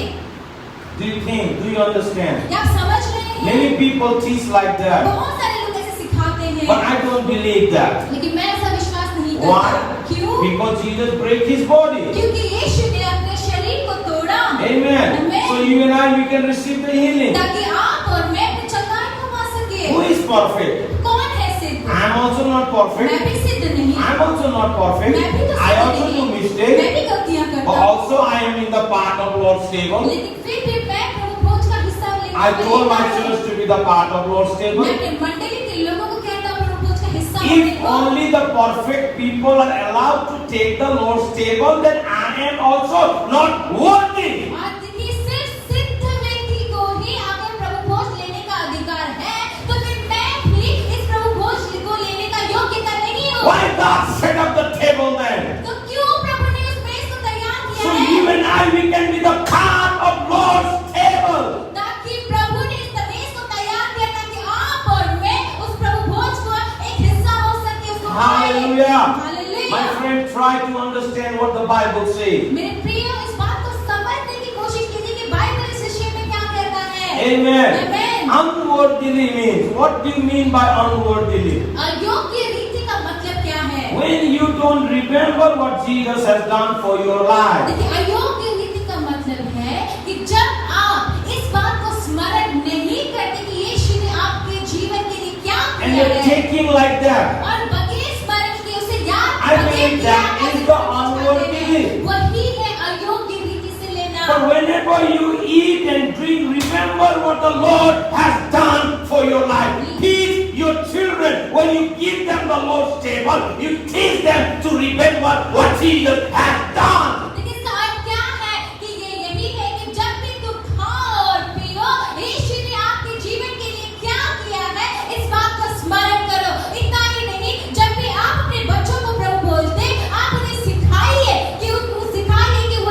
Do you think? Do you understand? क्या आप समझ रहे हैं? Many people teach like that, बहुत सारे लोग ऐसे सिखाते हैं, but I don't believe that. लेकिन मैं ऐसा विश्वास नहीं Why? करता। क्यों? Because Jesus broke His body. क्योंकि यीशु ने अपने शरीर को तोड़ा। Amen. Amen. So you and I we can receive the healing. ताकि आप और मैं अपनी चंगाई को पा सके। Who is perfect? कौन है सिद्ध? I am also not मैं perfect. भी सिद्ध नहीं। I am also not perfect. मैं भी तो I सिद्ध also do नहीं। मैं mistakes. भी गलतियां But करता हूँ। also I am in the part of Lord's table. लेकिन फिर भी मैं प्रभु भोज का हिस्सा लेने I के told लिए my आता हूँ। church to be the part of Lord's table. मैं अपने मंडली के लोगों को कहता हूँ प्रभु भोज का हिस्सा होने If को। only the perfect people are allowed to take the Lord's table, then I am also not worthy. और देखिए सिर्फ सिद्ध व्यक्ति को ही अगर प्रभु भोज लेने का अधिकार है, तो फिर मैं भी इस प्रभु भोज को लेने का योग्यता नहीं हूँ। Why God set up the table then? तो क्यों प्रभु ने उस मेज को तैयार So किया you है? and I we can be the part of Lord's table. ताकि प्रभु ने इस मेज को तैयार किया ताकि आप और मैं उस प्रभु भोज को एक हिस्सा हो सके, उसको खाएं। Hallelujah. Hallelujah. My friend, try to understand what the Bible says. मेरे प्रियो इस बात को समझने की कोशिश कीजिए कि बाइबल इस विषय में क्या कहता है। Amen. Amen. Unworthily means, what do you mean by unworthily? अयोग्य रीति का मतलब क्या है? When you don't remember what Jesus has done for your life. देखिए अयोग्य रीति का मतलब है कि जब आप इस बात को स्मरण नहीं करते कि यीशु ने आपके जीवन के लिए क्या And किया you're है taking like that. और बगैर स्मरण के उसे याद I बगैर believe that किया is the unworthy. वही है अयोग्य रीति से लेना। But whenever you eat and drink, remember what the Lord has done for your life. Teach your children, when you give them the Lord's table, you teach them to remember what Jesus has done. लेकिन इसका अर्थ क्या है कि ये यही है कि जब भी तुम खाओ और पियो, यीशु ने आपके जीवन के लिए क्या किया है, इस बात का स्मरण करो। इतना ही नहीं, जब भी आप अपने बच्चों को प्रभु भोज दें, आप उन्हें सिखाइए कि वो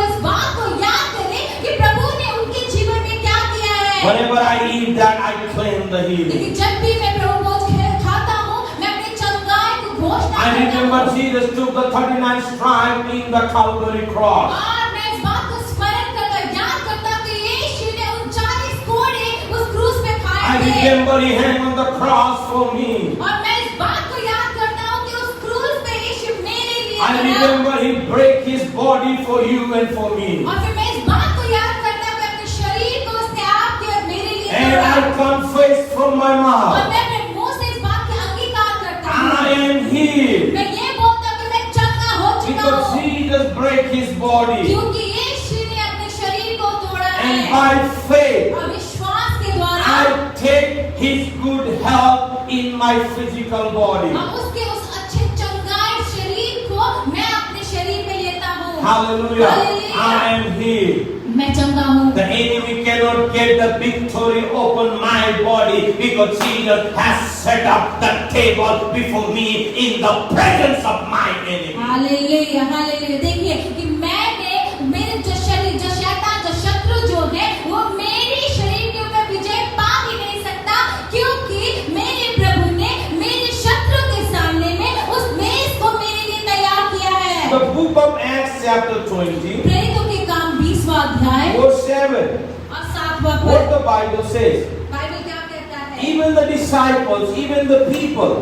इस बात को याद करें कि प्रभु ने उनके जीवन में क्या किया है। Whenever I eat that, I claim the healing. लेकिन जब भी मैं प्रभु भोज खाता हूँ, मैं अपनी चंगाई को घोषणा I करता remember हूँ। Jesus took the 39 stripes in the Calvary cross. और मैं इस बात को स्मरण करता, याद करता कि यीशु ने 39 कोड़े उस क्रूस पे खाए I थे। remember He hung on the cross for me. और मैं इस बात को याद करता हूँ कि उस क्रूस पे यीशु मेरे लिए I मरा। remember He broke His body for you and for me. और फिर मैं इस बात को याद करता हूँ कि अपने शरीर को उसने आपके और मेरे लिए And तोड़ा। I confess from my और mouth, मैं अपने मुंह से इस बात की अंगीकार करता हूँ। I am healed. मैं ये बोलता हूँ कि मैं चंगा हो चुका Because हूँ, Jesus broke His body. क्योंकि यीशु ने अपने शरीर को तोड़ा And है। by faith, और विश्वास के द्वारा I take His good health in my physical body. और उसके उस अच्छे चंगाई शरीर को मैं अपने शरीर में लेता हूँ। Hallelujah. Hallelujah. I am healed. मैं चंगा हूँ। The enemy cannot get the victory over my body because Jesus has set up the table before me in the presence of my enemy. Hallelujah hallelujah. देखिए कि मेरे जो शरीर जो शैतान जो शत्रु जो है वो मेरी शरीर के ऊपर विजय पा ही नहीं सकता, क्योंकि मेरे प्रभु ने मेरे शत्रु के सामने में उस मेज को मेरे लिए तैयार किया है। The book of Acts chapter 20 प्रेरितों के काम 20वां अध्याय verse 7. और 7वां पद। What the Bible says. Bible क्या कहता है? Even the disciples, even the people.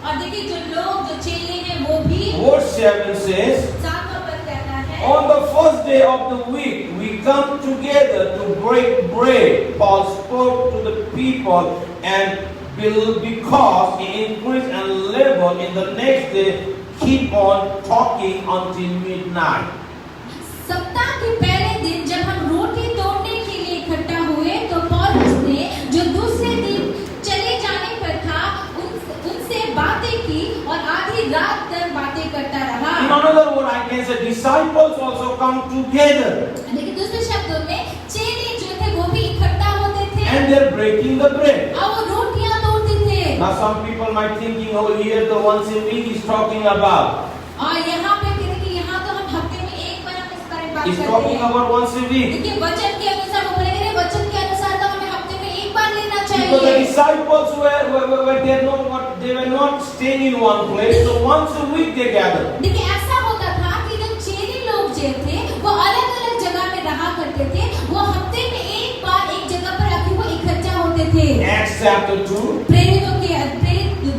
और देखिए जो लोग जो चेले हैं वो भी। Verse 7 says, 7वां पद कहता है, on the first day of the week, we come together to break bread. Paul spoke to the people and because he increased and leveled in the next day, keep on talking until midnight. सप्ताह के पहले दिन जब हम रोटी तोड़ने के लिए इकट्ठा हुए तो पौलुस ने जो दूसरे दिन चले जाने पर था उनसे बातें की और आधी रात तक बातें करता रहा। In another word, I can say disciples also come together. लेकिन दूसरे शब्दों में चेले जो थे वो भी इकट्ठा होते थे And they're breaking the bread. और वो रोटियां तोड़ते थे। Now some people might thinking, oh, here the once a week he's talking about. और यहाँ पे देखिए यहाँ तो हम हफ्ते में एक बार हम इस बारे में बात He's करते talking हैं। about once a week. देखिए वचन के अनुसार वो बोलेंगे वचन के अनुसार तो हमें हफ्ते में एक बार लेना Because the चाहिए। disciples they were not staying in one place, so once a week they gathered. देखिए ऐसा होता था कि जो चेले लोग जो थे वो अलग-अलग जगह में रहा करते थे, वो हफ्ते में एक बार एक जगह पर आके वो इकट्ठा होते थे। Acts chapter 2 प्रेरित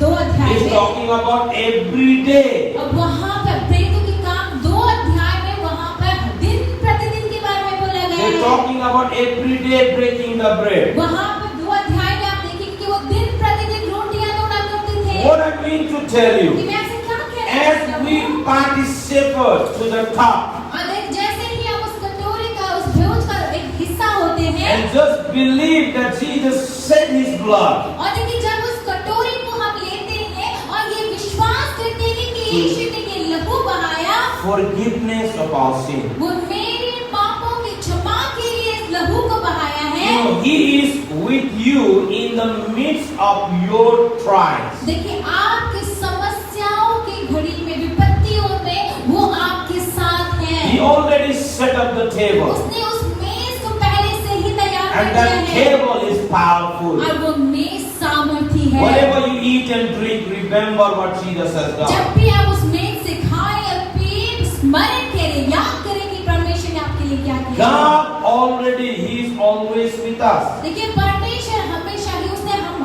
2 अध्याय is में talking about every day. और वहाँ पर प्रेरितों के काम 2 अध्याय में वहाँ पर दिन प्रतिदिन के बारे में बोला गया They're है। talking about every day breaking the bread. वहाँ पर 2 अध्याय में आप देखेंगे कि वो दिन प्रतिदिन रोटियां तोड़ा करते थे। What I mean to tell कि you, मैं आपसे क्या कह रहा as हूँ? we participate to the cup और जैसे ही हम उस कटोरे का उस भोज का एक हिस्सा होते हैं and just believe that Jesus shed his blood, और देखिए जब उस कटोरे को हम लेते हैं और ये विश्वास करते हैं कि यीशु ने ये लहू बहाया, forgiveness of our sin. वो मेरे पापों की क्षमा के लिए इस लहू को बहाया You है। know, he is with you in the midst of your trials. देखिए आपकी समस्याओं की घड़ी में विपत्तियों में वो आपके साथ He है। already set up the table, उसने उस मेज को पहले से ही तैयार and कर दिया that है table is powerful. और वो मेज सामर्थी है। Whatever you eat and drink, remember what Jesus has done. जब भी आप उस मेज से खाएं और पिएं, स्मरण करें, याद करें कि परमेश्वर ने आपके लिए क्या किया। God already, He is always with us. देखिए परमेश्वर हमेशा ही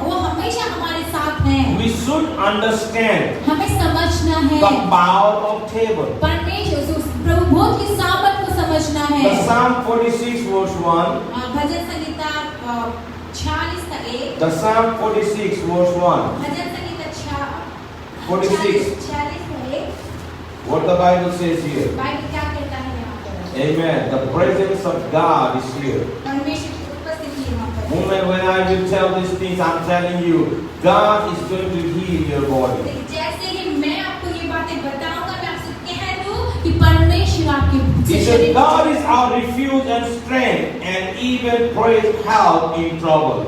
वो हमेशा हमारे साथ है। We should understand हमें समझना है the power of table. परमेश्वर उस प्रभु भोज की सामर्थ को समझना है। The Psalm 46 verse 1. भजन संहिता 46 का 1। The Psalm 46 verse 1. भजन संहिता 46. 46 का 1। What the Bible says here. Bible क्या कहता है यहाँ पर? Amen. The presence of God is here. परमेश्वर की उपस्थिति यहाँ पर है। Woman, when I will tell these things, I'm telling you, God is going to heal your body. जैसे ही मैं आपको ये बातें बताऊंगा, मैं आपसे कह दूं कि परमेश्वर आपके He said, God is our refuge and strength and even praise help in trouble.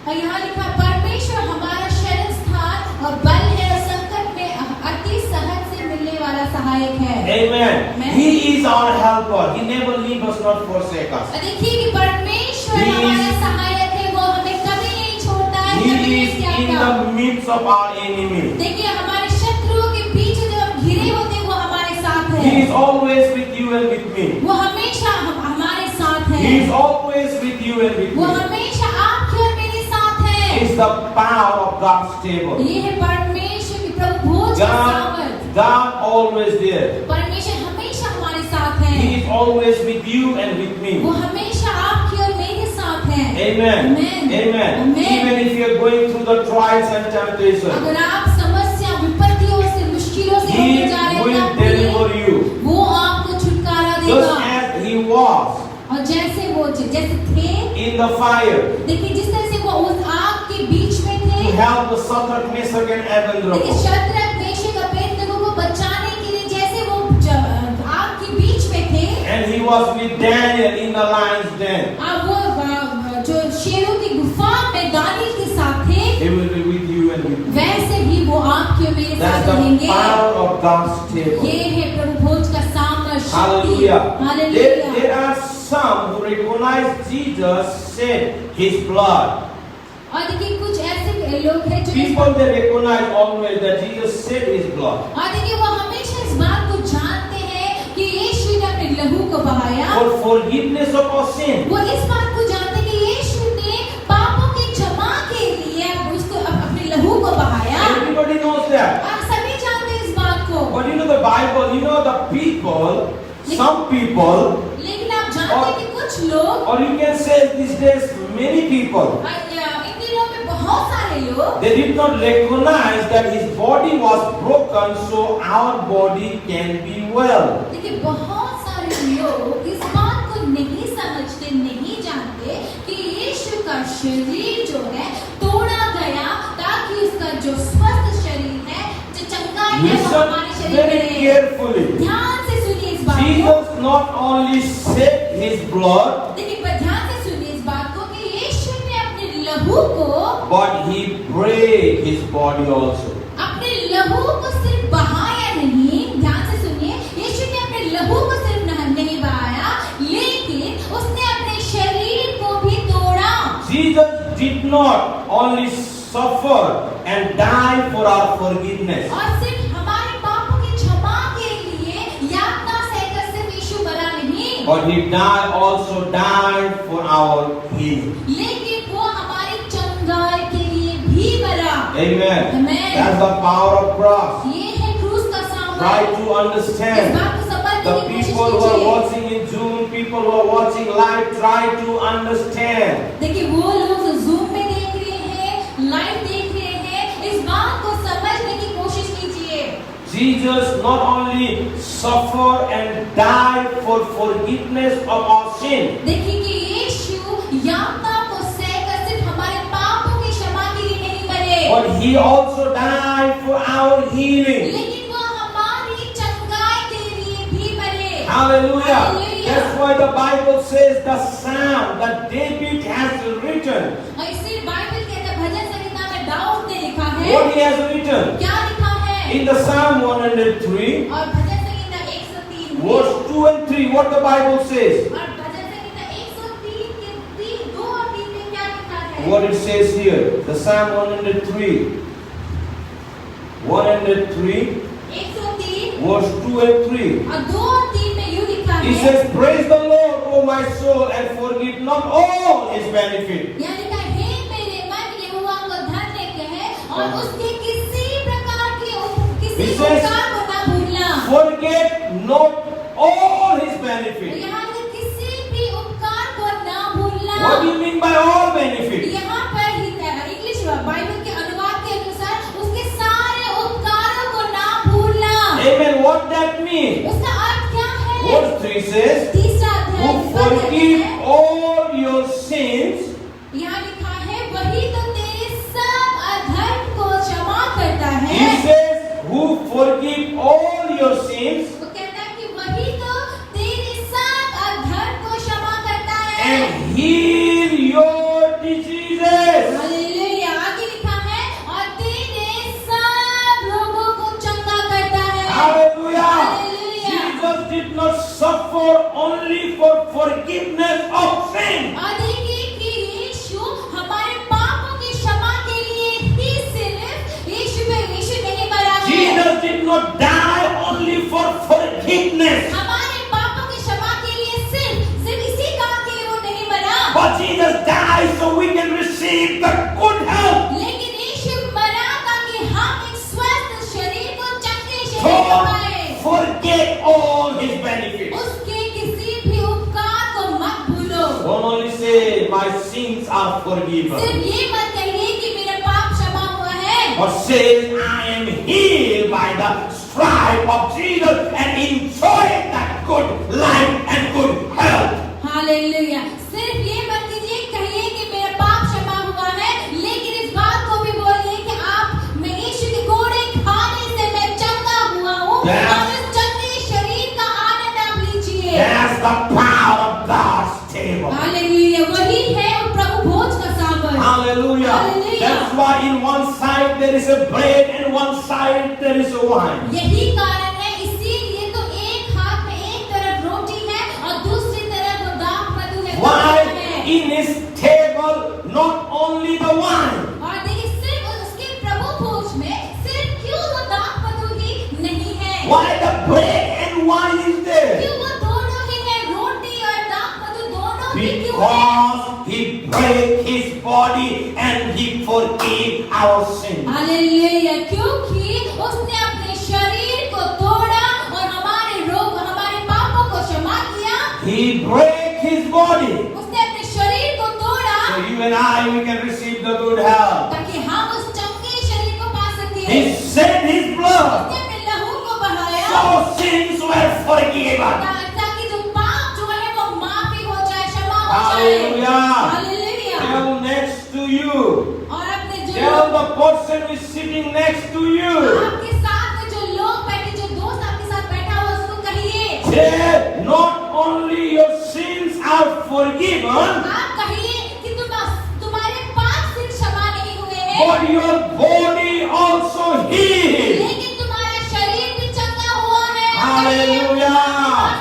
और यहाँ लिखा परमेश्वर हमारा शरण स्थान और बल है और संकट में अति सहज से मिलने वाला सहायक है। Amen. He is our helper. He never leave us, not forsake us. और देखिए कि परमेश्वर He is- हमारा सहायक है, वो हमें कभी नहीं छोड़ता है, कभी He नहीं is in त्यागता। the midst of our enemies. देखिए हमारे शत्रुओं के बीच जब हम घिरे होते हैं वो हमारे साथ He है। is always with you and with me. वो हमेशा हमारे साथ है। He is always with you and with वो me. हमेशा आपके और मेरे साथ है। It's the power of God's table. ये है परमेश्वर की प्रभु भोज की सामर्थ। God always there. परमेश्वर हमेशा हमारे साथ है। He is always with you and with me. वो हमेशा आपके और मेरे साथ है। Amen. Amen. Amen. Amen. Even if you are going through the trials and temptations, अगर आप समस्या विपत्तियों से मुश्किलों से He होते जा रहे will हैं, deliver you. वो आपको छुटकारा Just देगा। as He was और जैसे थे, in the fire देखिए जिस तरह से वो उस आग के बीच में थे, to help the Shadrach, Meshach and देखिए Abednego. शद्रक मेशक अबेदनगो को बचाने के लिए जैसे वो आग के बीच में थे, And He was with Daniel in the lion's den. अब वो जो शेरों की गुफा में दानियल के साथ थे, He will be with you and with me. वैसे ही वो आपके और मेरे That's साथ the रहेंगे। power of God's table. ये है प्रभु भोज का सामना शक्ति। Hallelujah. Hallelujah. There are some who recognize Jesus shed his blood. और देखिए कुछ ऐसे लोग हैं जो People they recognize always that Jesus shed his blood और देखिए वो हमेशा इस बात को जानते हैं कि यीशु ने अपने लहू को बहाया। for forgiveness of our sin. वो इस बात को जानते हैं कि यीशु ने पापों की क्षमा के लिए उसको अपने लहू को बहाया। Everybody knows that. और सभी जानते हैं इस बात को। But you know the Bible, you know the people, some people, लेकिन आप जानते हैं कि कुछ लोग or you can say these days many people, इन दिनों में बहुत सारे लोग they did not recognize that his body was broken so our body can be well. देखिए बहुत सारे लोग इस बात को नहीं समझते, नहीं जानते कि यीशु का शरीर जो है तोड़ा गया ताकि उसका जो स्वस्थ शरीर है, जो चंगाई है वो Listen हमारे शरीर में very रहे। carefully. ध्यान से सुनिए इस बात को। Jesus not only shed his blood, देखिए पर ध्यान से सुनिए इस बात को कि यीशु ने अपने लहू को, but he prayed his body also. अपने लहू को सिर्फ बहाया नहीं, ध्यान से सुनिए, यीशु ने अपने लहू को सिर्फ नहीं बहाया, लेकिन उसने अपने शरीर को भी तोड़ा। Jesus did not only suffer and die for our forgiveness. और सिर्फ हमारे पापों की क्षमा के लिए यातना सहकर सिर्फ यीशु मरा नहीं, But he also died for our healing. लेकिन वो हमारी चंगाई के लिए भी मरा। Amen. Amen. That's the power of cross. ये है क्रूस का Try सामना। to इस understand. बात को समझने The की कोशिश people who are कीजिए। watching in Zoom, people who are watching live, try to understand. देखिए वो लोग जो जूम में देख रहे हैं, लाइव देख रहे हैं, इस बात को समझने की कोशिश कीजिए। Jesus not only suffered and died for forgiveness of our sin, देखिए कि यीशु यातना को सहकर सिर्फ हमारे पापों की क्षमा के लिए नहीं मरे, but he also died for our healing. लेकिन वो हमारी चंगाई के लिए भी मरे। Hallelujah. Hallelujah. That's why the Bible says the psalm that David has written. और इसी बाइबल के अंदर भजन संहिता में दाऊद ने लिखा है। What he has written? क्या लिखा है? In the Psalm 103, और भजन संहिता 103 में, verse 2 and 3, what the Bible says? और भजन संहिता 103 के 2 और 3 में क्या लिखा है? What it says here, the Psalm 103, 103, 103 verse 2 and 3. और 2 और 3 में यूं लिखा He है। says, praise the Lord, O my soul, and forget not all his benefit. यहाँ लिखा है, हे मेरे मन यहोवा को धन्य कहे और उसके किसी प्रकार के किसी He says, उपकार को ना भूलना। forget not all his benefit. यहाँ लिखा किसी भी उपकार को ना भूलना। What do you mean by all benefit? यहाँ पर ही इंग्लिश बाइबल के अनुवाद के अनुसार उसके सारे उपकारों को ना भूलना। Amen. What that means? उसका अर्थ क्या है? Verse 3 says, तीसरा अध्याय who इसका कहता forgive है, all your sins यहाँ लिखा है वही तो तेरे सब अधर्म को क्षमा करता He है। says, who forgive all your sins वो कहता है कि वही तो तेरे सब अधर्म को क्षमा करता है। and heal your diseases. Hallelujah. आगे लिखा है और तेरे सब रोगों को चंगा करता है। Hallelujah. Hallelujah. Jesus did not suffer only for forgiveness of sin. और देखिए कि यीशु हमारे पापों की क्षमा के लिए ही सिर्फ यीशु नहीं मरा है। Jesus did not die only for forgiveness. हमारे पापों की क्षमा के लिए सिर्फ इसी काम के लिए वो नहीं मरा, But Jesus died so we can receive the good health. लेकिन यीशु मरा ताकि हम एक स्वस्थ शरीर को चंगे शरीर को पाए। So forget all his benefits. उसके किसी भी उपकार को मत भूलो। Don't only say my sins are forgiven, सिर्फ ये मत कहिए कि मेरा पाप क्षमा हुआ है, but say I am healed by the stripe of Jesus and enjoy that good life and good health. Hallelujah. सिर्फ ये मत कीजिए, कहिए कि मेरा पाप क्षमा हुआ है, लेकिन इस बात को भी बोलिए कि आप मैं यीशु के घोड़े खाने से मैं चंगा हुआ हूँ Yes. और इस चंगे शरीर का आनंद आप लीजिए। That's the power of God's table. Hallelujah, वही है प्रभु भोज का सामर्थ्य। Hallelujah. Hallelujah. That's why in one side there is a bread and one side there is a wine. यही कारण है, इसीलिए तो एक हाथ में एक तरफ रोटी है और दूसरी तरफ वो दाख मधु है। Why in his table not only the wine? और देखिए सिर्फ उसके प्रभु भोज में सिर्फ क्यों वो दाख मधु ही नहीं है? Why the bread and wine is there? क्यों वो दोनों ही है, रोटी और दाख मधु दोनों ही क्यों है? Because he break his body and he forgave our sin. Hallelujah, क्योंकि उसने अपने शरीर को तोड़ा और हमारे रोग, हमारे पापों को क्षमा किया। He break his body. उसने अपने शरीर को तोड़ा So you and I, we can receive the good health. ताकि हम उस चंगे शरीर को पा सकें। He shed his blood. उसने अपने लहू को बहाया So sins were forgiven. ताकि जो पाप जो है वो माफी हो जाए, क्षमा हो जाए। Hallelujah. Hallelujah. Tell next to you. और अपने जो Tell the person who is sitting next to you. आपके साथ में जो लोग बैठे, जो दोस्त आपके साथ बैठा हुआ, उसको कहिए, Say, not only your sins are forgiven, आप कहिए कि तुम्हारे पाप सिर्फ क्षमा नहीं हुए हैं, but your body also healed. लेकिन तुम्हारा शरीर भी चंगा हुआ है। Hallelujah.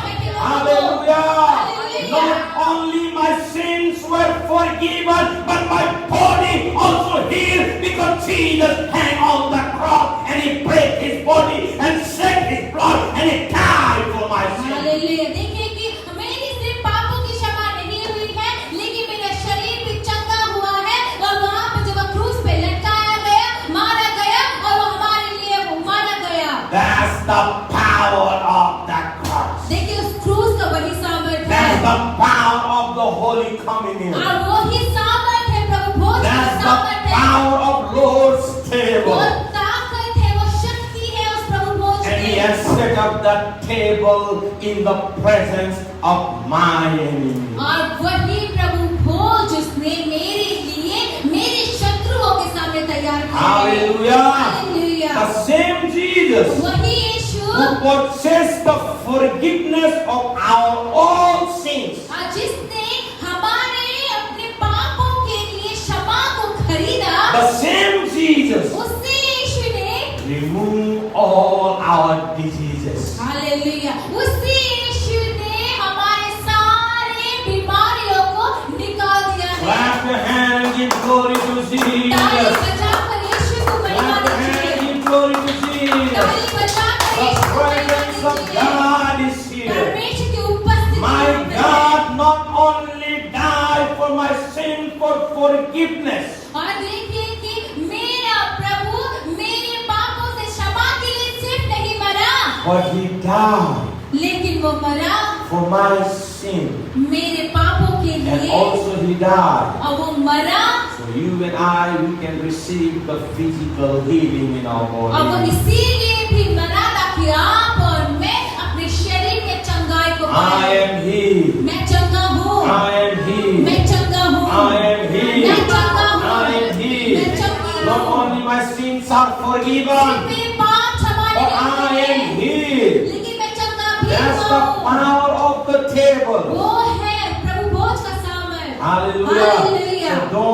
कहिए, Hallelujah. Hallelujah. Not only my sins were forgiven, but my body also healed because Jesus hung on the cross and he broke his body and shed his blood and he died for my sins. Hallelujah. देखिए कि मेरी सिर्फ पापों की क्षमा नहीं हुई है, लेकिन मेरा शरीर भी चंगा हुआ है। और वहाँ पे जब वो क्रूस पे लटकाया गया, मारा गया और वो हमारे लिए वो मारा गया। That's the power of the cross. देखिए उस क्रूस का वही सामर्थ्य That's है the power of the Holy Communion. और वही सामर्थ्य है प्रभु भोज का That's the सामर्थ्य है। power of Lord's वो table. ताकत है, वो शक्ति है उस प्रभु भोज And he में। has set up the table in the presence of my enemy. और वही प्रभु भोज उसने मेरे लिए, मेरे शत्रुओं के सामने तैयार किया है। Hallelujah. Hallelujah. The same Jesus वही यीशु who purchased the forgiveness of our all sins. जिसने हमारे अपने पापों के लिए क्षमा को खरीदा, The same Jesus उसी यीशु ने, removed all our diseases. Hallelujah, उसी यीशु ने हमारे सारे बीमारियों को निकाल दिया है। Clap your hand and give glory to ताली Jesus. बजाकर यीशु को महिमा Clap your hand दीजिए। and give glory to Jesus. ताली बजाकर The यीशु को महिमा presence of दीजिए। God is here. परमेश्वर की उपस्थिति My यहाँ पे है। God not only died for my sin for forgiveness, और देखिए कि मेरा प्रभु मेरे पापों से क्षमा के लिए सिर्फ नहीं मरा, but he died लेकिन वो मरा for my sin. मेरे पापों के And लिए, also he died. और वो मरा So you and I, we can receive the physical healing in our और वो body. इसीलिए भी मरा ताकि आप और मैं अपने शरीर में चंगाई को I पाएं। am healed. मैं चंगा हूँ, I am healed. मैं चंगा हूँ, I am healed. मैं चंगा हूँ, I am healed. मैं चंगी Not हूँ। only my sins are सिर्फ forgiven, मेरे पाप क्षमा but नहीं I हुए, am healed. लेकिन मैं चंगा भी That's the हूँ। power of the table. वो है प्रभु भोज का सामर्थ्य। Hallelujah. Hallelujah. So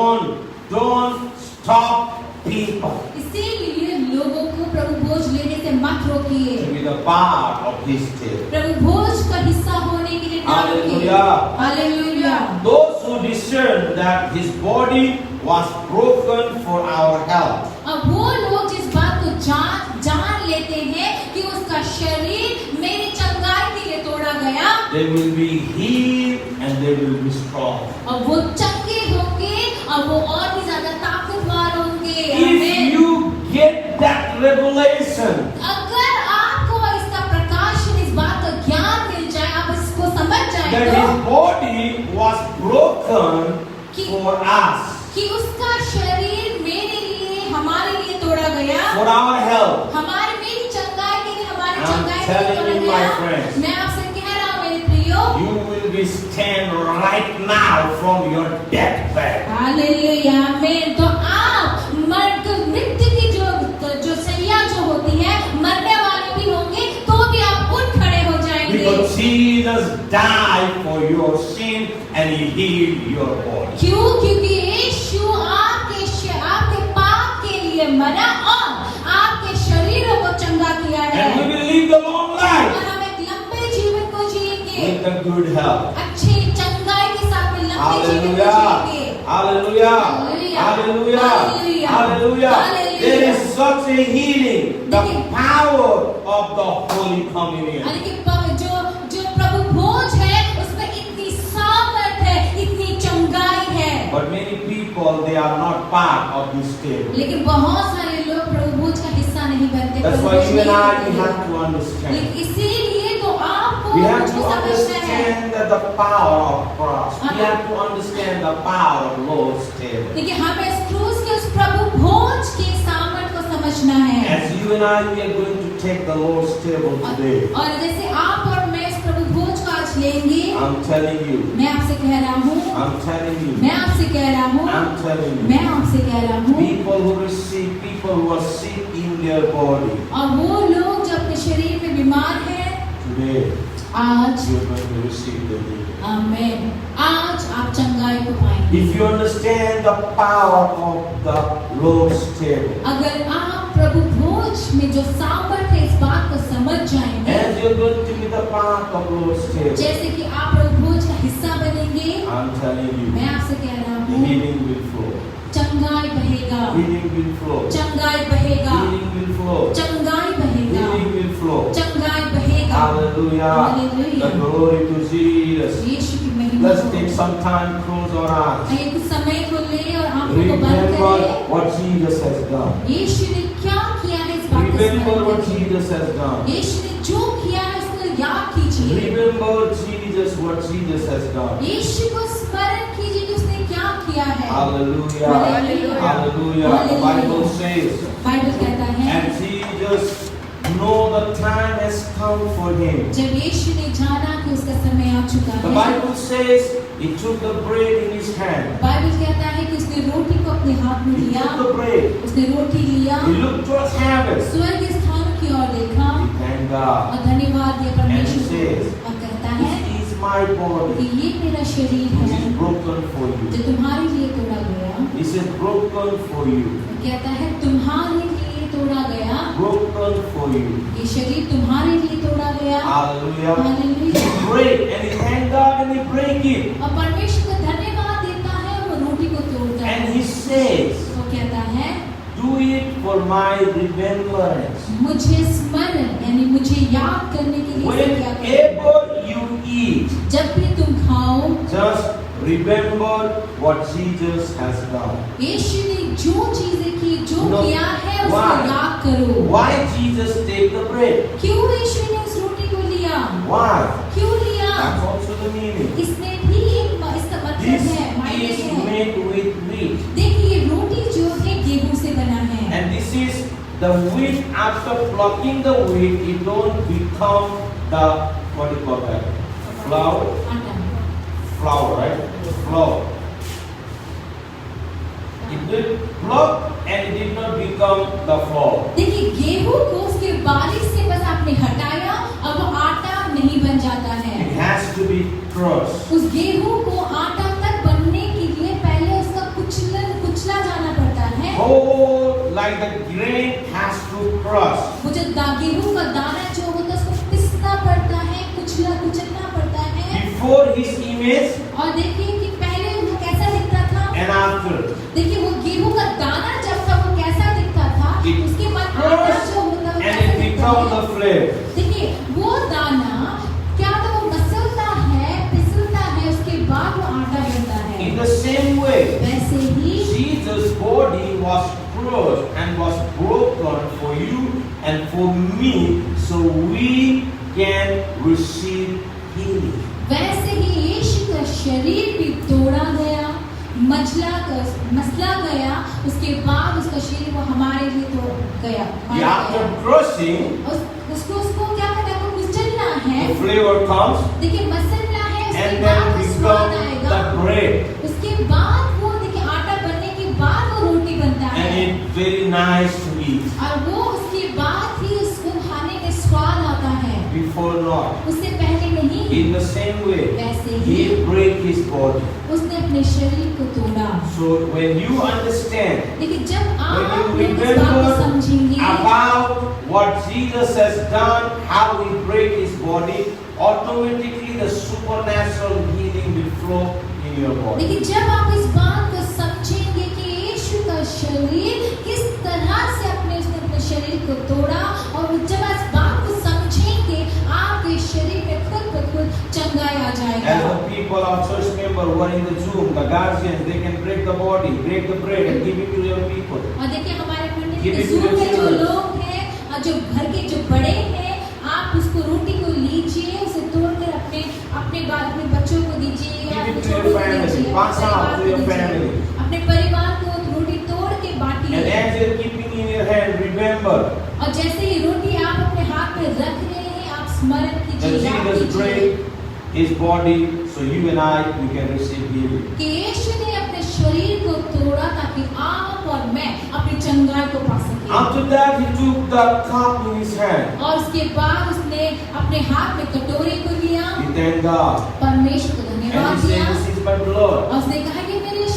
don't stop people इसीलिए लोगों को प्रभु भोज लेने से मत रोकिए। to be the part of his table. प्रभु भोज का हिस्सा होने के लिए ना रोकिए। Hallelujah. Hallelujah. Those who discern that his body was broken for our health, अब वो लोग जिस बात को जान लेते हैं कि उसका शरीर मेरी चंगाई के लिए तोड़ा गया, they will be healed and they will be strong. और वो चंगे होंगे और वो और भी ज्यादा ताकतवर होंगे। If आमीन। you get that revelation, अगर आपको इसका प्रकाशन, इस बात का ज्ञान मिल जाए, आप इसको समझ जाए that तो his body was broken for us, कि उसका शरीर मेरे लिए, हमारे लिए तोड़ा गया, for our health. हमारे मेरी चंगाई के लिए, हमारी I'm चंगाई के लिए telling तोड़ा you, my गया। friends. मैं आपसे कह रहा हूँ मेरे प्रियो, You will be stand right now from your deathbed. Hallelujah, आमीन। तो आप मृत्यु की जो सैया जो होती है, मरने वाले भी होंगे तो भी आप उठ खड़े हो जाएंगे। Because Jesus died for your sin and He healed your body. क्यों? क्योंकि यीशु आपके पाप के लिए मरा और आपके शरीरों को चंगा किया है। And we will live the long और life हम एक लंबे जीवन को जिएंगे, with the good health. अच्छी चंगाई के साथ में लंबे जीवन को Hallelujah. जिएंगे। Hallelujah. Hallelujah. Hallelujah. Hallelujah. Hallelujah. Hallelujah. There is such a healing, the देखिए, power of the Holy Communion. यानी कि जो प्रभु भोज है उसमें इतनी सामर्थ है, इतनी चंगाई है। But many people, they are not part of this table. लेकिन बहुत सारे लोग प्रभु भोज का हिस्सा नहीं बनते। That's Prabhu why Bhoj you and नहीं I, we बनते। have to understand. लेकिन इसीलिए तो आपको We have कुछ to समझना है। understand that the power of cross. We have to understand the power of Lord's table. देखिए हमें इस क्रूस के उस प्रभु भोज के सामर्थ को समझना है। As you and I, we are going to take the Lord's table today. और जैसे आप और मैं इस प्रभु भोज को आज लेंगे, I'm telling you. मैं आपसे कह रहा हूँ, I'm telling you. मैं आपसे कह रहा हूँ, I'm telling you. मैं आपसे कह रहा हूँ, People who receive, people who are sick in their body. और वो लोग जो अपने शरीर में बीमार हैं, Today, आज you're going to receive the healing. आमेन, आज आप चंगाई को पाएंगे। If you understand the power of the Lord's table, अगर आप प्रभु भोज में जो सामर्थ है इस बात को समझ जाएंगे, as you're going to be the part of Lord's table, जैसे कि आप प्रभु भोज का हिस्सा बनेंगे, I'm telling you, मैं आपसे कह रहा the हूँ, healing will flow. चंगाई बहेगा, Healing will flow. चंगाई बहेगा, Healing will flow. चंगाई बहेगा, Healing will flow. चंगाई बहेगा। Hallelujah. Hallelujah. The glory to Jesus. यीशु की महिमा Let's हो। take some time, close our eyes. आइए कुछ समय को ले और आंखों को बंद Remember करें। what Jesus has done. यीशु ने क्या किया है इस बात को Remember स्मरण what करिए। Jesus has done. यीशु ने जो किया है उसको याद कीजिए। Remember Jesus, what Jesus has done. यीशु को स्मरण कीजिए कि उसने क्या किया है। Hallelujah. Hallelujah. Hallelujah. The Bible says, Bible कहता है and Jesus know the time has come for him. जब यीशु ने जाना कि उसका समय आ चुका The है, Bible says he took the bread in his hand. Bible कहता है कि उसने रोटी को अपने हाथ में He लिया, took the bread. उसने रोटी लिया, He looked towards heaven. स्वर्ग स्थान की ओर देखा He thanked God. और धन्यवाद दिया परमेश्वर And he says, को और कहता है This is my कि body ये मेरा शरीर which है is broken for you. जो तुम्हारे लिए तोड़ा गया। This is broken for you. वो कहता है तुम्हारे लिए तोड़ा गया, Broken for you. ये शरीर तुम्हारे लिए तोड़ा गया। Hallelujah. Hallelujah. He prayed and he thanked God and he break it. और परमेश्वर को धन्यवाद देता है, वो रोटी को तोड़ता है। And he says, वो कहता है do it for my remembrance. मुझे स्मरण यानी मुझे याद करने के लिए इसे क्या करो। Whenever you eat, जब भी तुम खाओ, just remember what Jesus has done. यीशु ने जो चीजें की, जो No. किया है उसको Why? याद करो। Why Jesus take the bread? क्यों यीशु ने उस रोटी को लिया? Why? क्यों लिया? That's also the meaning. इसमें भी इसका मतलब This है, मायने is है। made with wheat. देखिए रोटी जो है गेहूं से बना है। And this is the wheat. After plucking the wheat, it don't become the, what do you call that? Flour? आटा। Flour, right? Flour. It did pluck and it did not become the flour. देखिए गेहूं को उसके बारिश से बस आपने हटाया और वो आटा नहीं बन जाता है। It has to be crushed. उस गेहूं को आटा तक बनने के लिए पहले उसका कुचला जाना पड़ता है। Whole, like the grain has to crush. वो जो गेहूं का दाना जो होता है उसको पिसना पड़ता है, कुचलना पड़ता है। Before his image और देखिए कि पहले वो कैसा दिखता था and after. देखिए वो गेहूं का दाना जब था वो कैसा दिखता था, It उसके बाद आटा जो होता है वो and कैसा it दिखता become the है। flesh. देखिए वो दाना क्या तो वो मसलता है, पिसलता है, उसके बाद वो आटा बनता है। In the same way, वैसे ही Jesus' body was crushed and was broken for you and for me, so we can receive healing. वैसे ही यीशु का शरीर भी तोड़ा गया, मसला गया, उसके बाद उसका शरीर वो हमारे लिए तो गया। After crushing, उसको क्या करना है, कुचलना है। the flavor comes देखिए मसलना है, उसके and बाद then वो स्वाद become आएगा। the bread. उसके बाद वो देखिए आटा बनने के बाद वो रोटी बनता And है it's very nice to eat. और वो उसके बाद ही उसको खाने में स्वाद आता है। before not. उससे पहले नहीं, In the same way, वैसे ही he break his body. उसने अपने शरीर को तोड़ा। So when you understand, लेकिन जब आप when you लोग इस बात को remember समझेंगे about what Jesus has done, how he break his body, automatically the supernatural healing will flow in your body. लेकिन जब आप इस बात को समझेंगे कि यीशु का शरीर किस तरह से उसने अपने शरीर को तोड़ा, और जब आप इस बात को समझेंगे आपके शरीर में खुद ब खुद चंगाई आ जाएगा। As the people, our church member who are in the Zoom, the guardians, they can break the body, break the bread and give it to your people. और देखिए हमारे मंदिर Give के it to Zoom your में जो children. लोग हैं और जो घर के जो बड़े हैं, आप उसको रोटी को लीजिए, उसे तोड़कर अपने बच्चों को दीजिए, Give it अपने to your छोटों को family. दीजिए, Pass out to your अपने family. अपने परिवार को रोटी तोड़ के And बांटिए। as you're keeping in your hand, remember और जैसे ही रोटी आप अपने हाथ में रख रहे हैं, आप स्मरण that कीजिए, याद Jesus कीजिए break his body so you and I we can receive healing. कि यीशु ने अपने शरीर को तोड़ा ताकि आप और मैं अपनी चंगाई को पा सकें। After that, he took the cup in his hand. और उसके बाद उसने अपने हाथ में कटोरे को लिया, He thanked God. परमेश्वर को And धन्यवाद he दिया, said, "This is my blood, और उसने कहा कि मेरा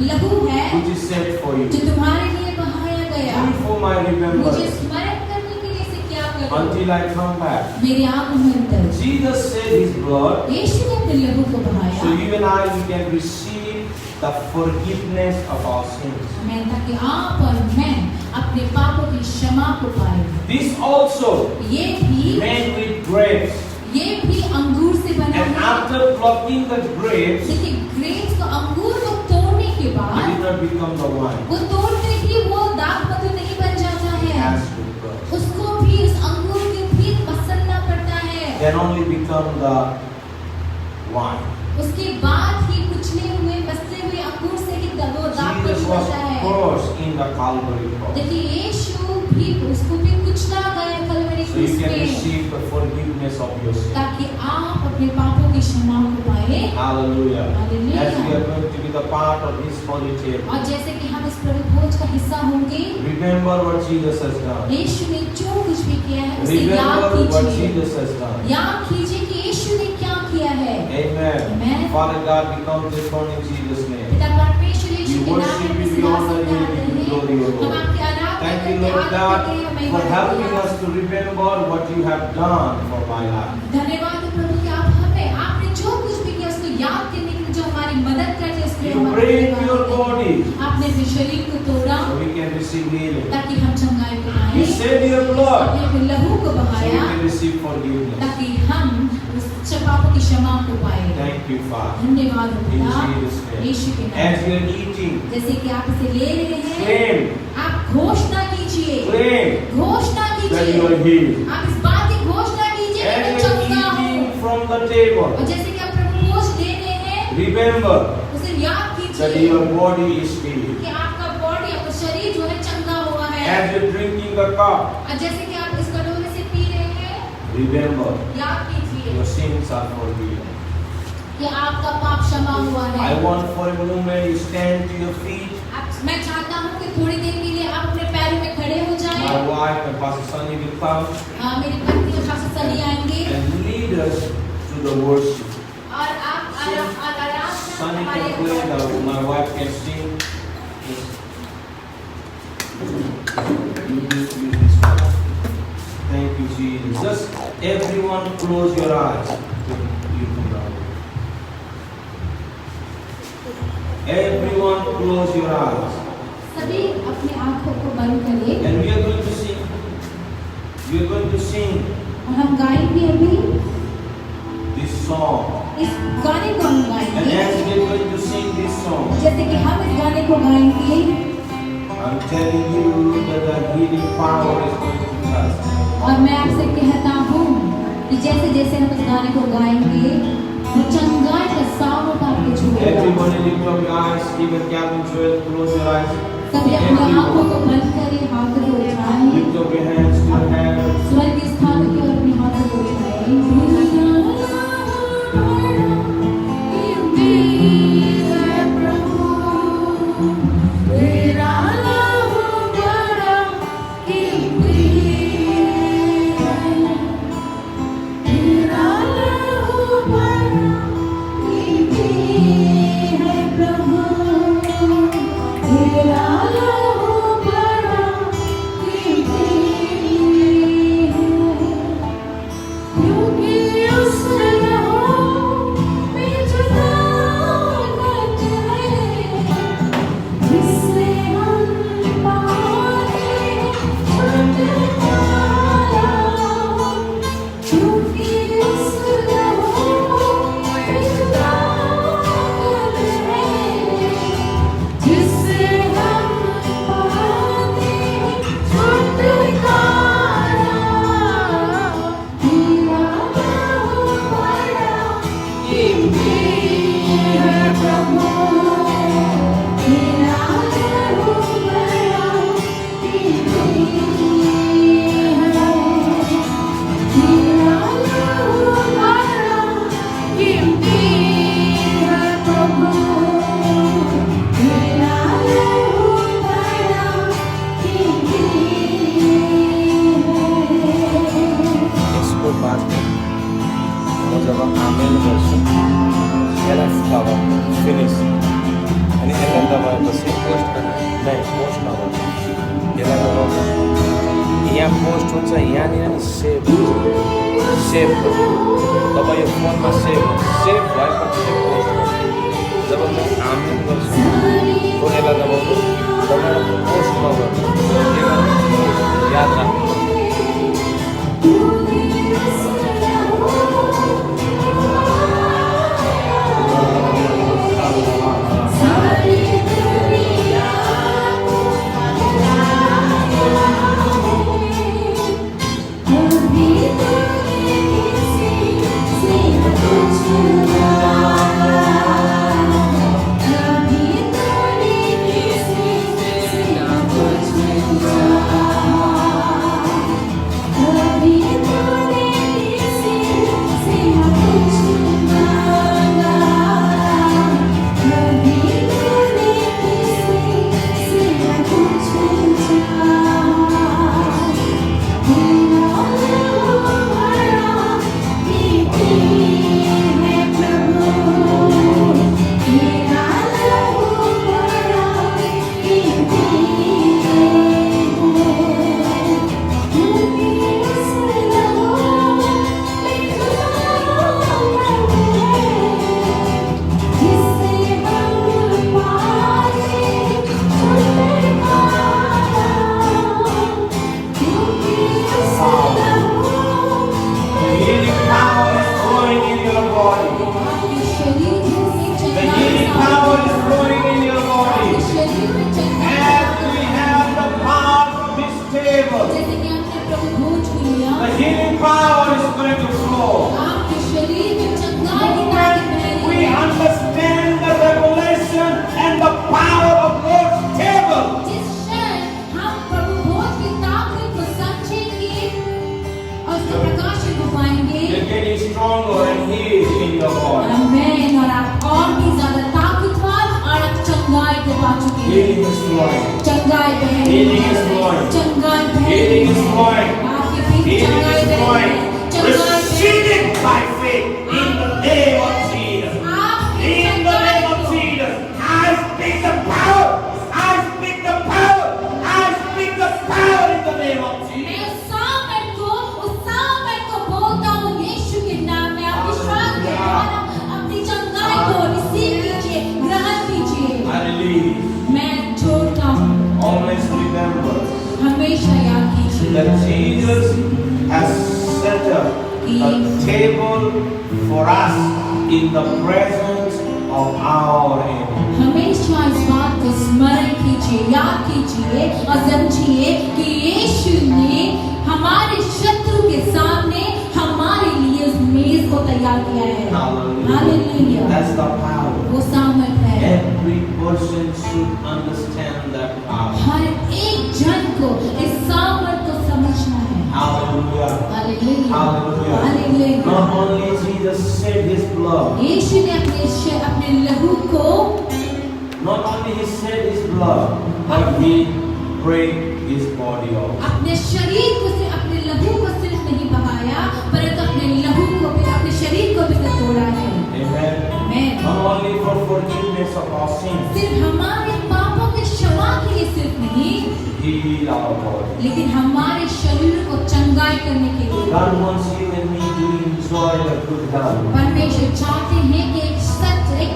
लहू है which is set for you. जो तुम्हारे लिए बहाया गया, Do it for my मुझे remembrance स्मरण करने के लिए इसे क्या करूं, until I come back." मेरे आगमन तक। Jesus shed his blood यीशु ने अपने लहू को so बहाया, you and I we can receive the forgiveness of our sins. मैं ताकि आप और मैं अपने पापों की क्षमा को पाए। This also ये भी made with grapes. अंगूर से बना And है। after plucking the grapes, देखिए ग्रेप्स को, अंगूर को तोड़ने के it बाद did not become the wine. वो तोड़ते ही वो दाग मधु नहीं बन जाता It है, has to crush. उसको भी उस अंगूर को भी मसलना पड़ता है, Then only become the wine. उसके बाद ही कुचले हुए मसले हुए अंगूर से ही वो दाग Jesus मधु was बनता है। crushed in the Calvary cross. देखिए यीशु भी, उसको भी कुचला गया कलवरी So you क्रूस can पे, receive the forgiveness of your sins. ताकि आप अपने पापों की क्षमा को पाए। Hallelujah. Hallelujah. As we are going to be the part of this holy table, और जैसे कि हम इस प्रभु भोज का हिस्सा होंगे, remember what Jesus has done. यीशु ने जो कुछ भी किया है उसे याद Remember what कीजिए, Jesus has done. याद कीजिए कि यीशु ने क्या किया है। Amen. Amen. Father God, we come this morning in Jesus' name. पिता परमेश्वर यीशु We के नाम worship में you, we honor सिंहासन you, पे आते we हैं। glory you, हम Lord. आपकी आराधना Thank you, करते हैं, Lord आदर God, करते हैं, हमें for महिमा helping देते हैं। us to remember what you have done for my life. धन्यवाद है प्रभु कि आप हमें, आपने जो कुछ भी किया उसको याद करने के लिए जो हमारी मदद करते हैं, उसके लिए You हमारा break धन्यवाद your करते हैं। body आपने अपने शरीर को तोड़ा so we can receive healing. ताकि हम चंगाई को पाएं। You shed your blood आपने अपने लहू को so we बहाया can receive forgiveness. ताकि हम उस पापों की क्षमा को पाए। Thank you, Father. धन्यवाद हो In पिता, Jesus' name. यीशु के नाम As में। you are eating, जैसे कि आप इसे ले रहे हैं, claim, आप घोषणा कीजिए, claim घोषणा that you कीजिए, are healed. आप इस बात की घोषणा कीजिए कि मैं As you are चंगा हूँ। eating from the table, और जैसे कि आप प्रभु भोज ले रहे हैं, remember उसे याद that कीजिए your body is healed. कि आपका बॉडी, आपका शरीर जो है चंगा हुआ है। As you're drinking the cup, और जैसे कि आप इस कटोरे से पी रहे हैं, remember याद कीजिए your sins are forgiven. कि आपका पाप क्षमा हुआ है। I want for a moment you stand to your feet. मैं चाहता हूँ कि थोड़ी देर के लिए आप अपने पैरों में खड़े हो My जाएं। wife and Pastor Sunny will come मेरी पत्नी और सासू सनी आएंगे and lead us to the worship. और आप आराम से Sunny हमारे can play, my wife can sing. Yes. You this one. Thank you, Jesus. Just everyone close your eyes. You come down. Everyone close your eyes. सभी अपने आंखों को बंद करें And we are going to sing. We are going to sing और हम गाएंगे अभी this song. इस गाने को हम And गाएंगे। as we are going to sing this song, जैसे कि हम इस गाने को गाएंगे, I'm telling you that the healing power is going to touch. और मैं आपसे कहता हूँ कि जैसे जैसे हम इस गाने को गाएंगे, वो चंगाई का सामर्थ आपको छूएगा। Everybody lift up your eyes. Even Captain Joel, close your eyes. सभी अपने आंखों को बंद करें, हाथों को उठाएं, Lift up your hands to heaven. स्वर्ग की स्थान की ओर अपने हाथों को उठाएं। bisa यहाँ सेभ तपाईँ फोनमा सेभ भएपछि पोस्ट गर्नु जब म आमेन गर्छु कोनेलाई दबाउनु तपाईँ पोस्ट नगर्नु याद राख्नु that Jesus has set up a table for us in the presence of our enemies. हमेशा इस बात को स्मरण कीजिए, याद कीजिए और समझिए कि यीशु ने हमारे शत्रु के सामने हमारे लिए उस मेज को तैयार किया है। Hallelujah. That's the power. वो सामर्थ है। Every person should understand that power. हर एक जन को इस सामर्थ को समझना है। Hallelujah. Hallelujah. Hallelujah. Hallelujah. Not only Jesus shed his blood. यीशु ने अपने लहू को Not only he shed his blood, but he break his body off. अपने शरीर को सिर्फ अपने लहू को सिर्फ नहीं बहाया, परंतु अपने लहू को भी अपने शरीर को भी तो तोड़ा है। Amen. Amen. Not only for forgiveness of our sins. सिर्फ हमारे पापों के क्षमा के लिए सिर्फ नहीं, He healed our body. लेकिन हमारे शरीर को चंगाई करने के लिए God wants you and me to enjoy the good health. परमेश्वर चाहते हैं कि एक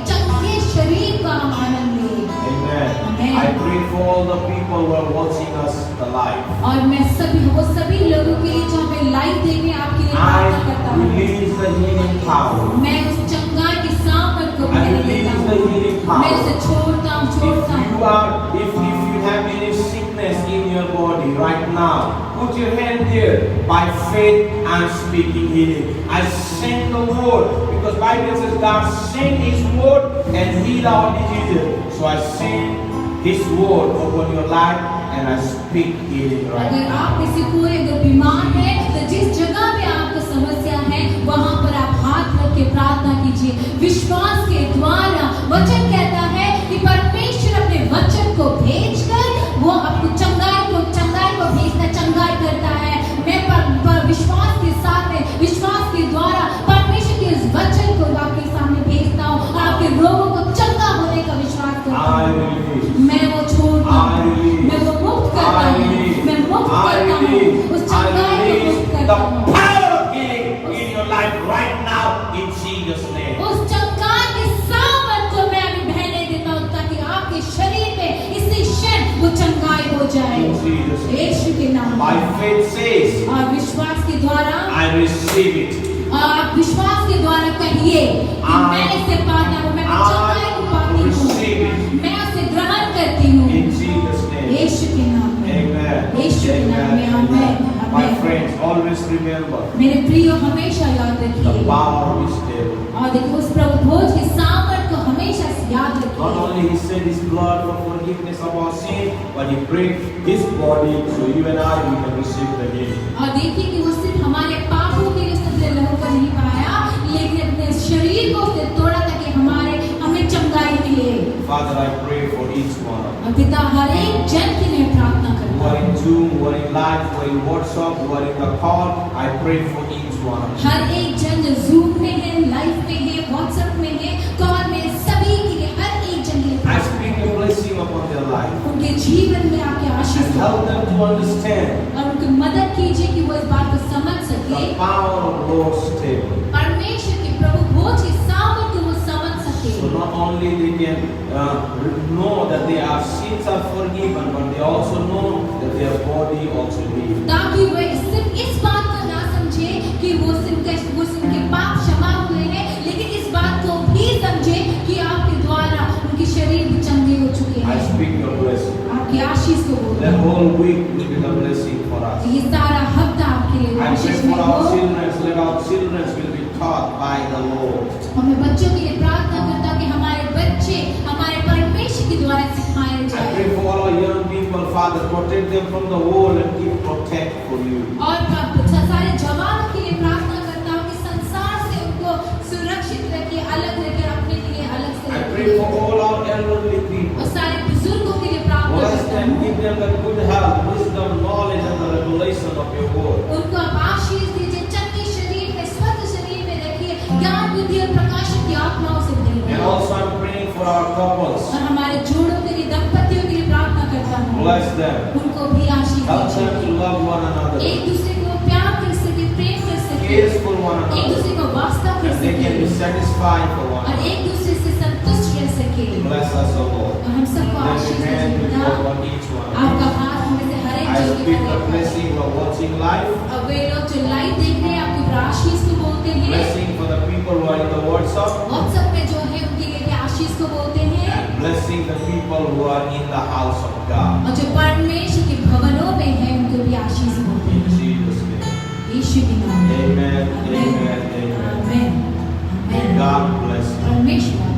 चंगे शरीर का हम आनंद लें। Amen. Amen. I pray for all the people who are watching us live. और मैं वो सभी लोगों के लिए जो हमें लाइव देंगे आपके लिए प्रार्थना करता I हूँ। release the healing power. मैं उस चंगाई के सामर्थ को I भी देता release the हूँ। healing मैं power. उसे छोड़ता हूँ। If you have any sickness in your body right now, put your hand there. By faith, I'm speaking healing. I send the word because Bible says God sent His word and healed our diseases. So I send His word over your life and I speak healing right अगर now. आप में से कोई अगर बीमार है तो जिस जगह में आपको समस्या है वहां पर आप हाथ रख के प्रार्थना कीजिए। विश्वास के द्वारा वचन कहता है कि परमेश्वर अपने वचन को भेजकर वो आपको चंगाई को भेजता चंगाई करता है। मैं पर विश्वास के साथ में विश्वास के द्वारा परमेश्वर के इस वचन को आपके सामने भेजता हूँ और आपके रोगों को चंगा होने का विश्वास करता हूँ। मैं वो छोड़ता हूँ, मैं वो मुक्त करता हूँ, मैं मुक्त करता हूँ उस चंगाई को the करता हूँ। power of healing in your life right now in Jesus' name. उस चमत्कार के सामर्थ को मैं अभी बहने देता हूँ ताकि आपके शरीर में इसी क्षण वो चंगाई हो जाए In Jesus' name. यीशु के नाम By में। faith says, और विश्वास के द्वारा I receive it. और आप विश्वास के द्वारा कहिए कि मैं इसे पाता हूँ, मैं चंगाई को पाती हूँ, मैं उसे ग्रहण करती हूँ In Jesus' name. यीशु के नाम में। Amen. यीशु के नाम में आमेन My amen. friends, always remember मेरे प्रियो हमेशा याद the रखिए power of His table. और देखिए उस प्रभु भोज के सामर्थ को हमेशा याद Not रखिए। only He shed His blood for forgiveness of our sin, but He broke His body so you and I we can receive the healing. और देखिए कि वो सिर्फ हमारे पापों के लिए उसने लहू पर नहीं पाया, लेकिन अपने शरीर को उसने तोड़ा ताकि हमें चंगाई मिले। Father, I pray for each one of और पिता हर एक जन के लिए प्रार्थना who करता are हूँ। in Zoom, who are in live, who are in WhatsApp, who are in the call. I pray for each one of you. हर एक जन जो जूम में है, लाइव में है, व्हाट्सएप में है, कॉल में, सभी के लिए हर एक जन के लिए I प्रार्थना speak a blessing upon their life उनके जीवन में आपके आशीष and help them to understand और उनकी मदद कीजिए कि वो इस बात को समझ सके the power of Lord's table. परमेश्वर के प्रभु भोज के सामर्थ को वो समझ सके So not only they can know that their sins are forgiven, but they also know that their body also healed. ताकि वे सिर्फ इस बात को ना समझे कि वो उनके पाप क्षमा हुए हैं, लेकिन इस बात को भी समझे कि आपके द्वारा उनके शरीर भी चंगे हो चुके I हैं। speak your blessing. आपकी आशीष को बोलता That हूँ। whole week will be the blessing for us. ये सारा हफ्ता आपके लिए I pray आशीष में for our हो। children, let our children will be taught by the Lord. और मैं बच्चों के लिए प्रार्थना करता हूँ कि हमारे बच्चे हमारे परमेश्वर के द्वारा सिखाए I जाए। pray for all our young people, Father, protect them from the world and keep protect for you. और सारे जवानों के लिए प्रार्थना करता हूँ कि संसार से उनको सुरक्षित रखिए, अलग रखिए, अपने लिए अलग से I pray रखिए। for all our elderly people. और सारे बुजुर्गों के लिए प्रार्थना Bless करता them, हूँ। give them the good health, wisdom, knowledge, and the revelation of your word. उनको आप आशीष दीजिए, चंगे शरीर में, स्वस्थ शरीर में रखिए, ज्ञान बुद्धि और प्रकाश की आत्माओं से भरिए। And also I'm praying for our couples. और हमारे जोड़ों के लिए, दंपतियों के लिए प्रार्थना करता हूँ। Bless them. उनको भी आशीष Help them दीजिए। to love one another. एक दूसरे को प्यार कर सके, प्रेम कर सके, Care for one एक another. दूसरे को वास्ता कर And they can be सके satisfied for one और another. एक दूसरे से संतुष्ट रह सके। Bless us, O Lord. और हम सबको Let Ashish your hand be दीजिए। upon each one of आपका us. हाथ हमें से हर एक I चीज speak the पर blessing of watching life. अब वे लोग जो लाइव देख रहे हैं आपके ऊपर आशीष को बोलते हैं। Blessing for the people who are in the WhatsApp. WhatsApp में जो है उनके लिए भी आशीष को बोलते हैं And blessing the people who are in the house of God. और जो परमेश्वर के भवनों में है उनको भी आशीष बोलते In हैं। Jesus' name. यीशु के नाम में Amen. Amen. Amen. Amen. Amen. May amen. God bless you. परमेश्वर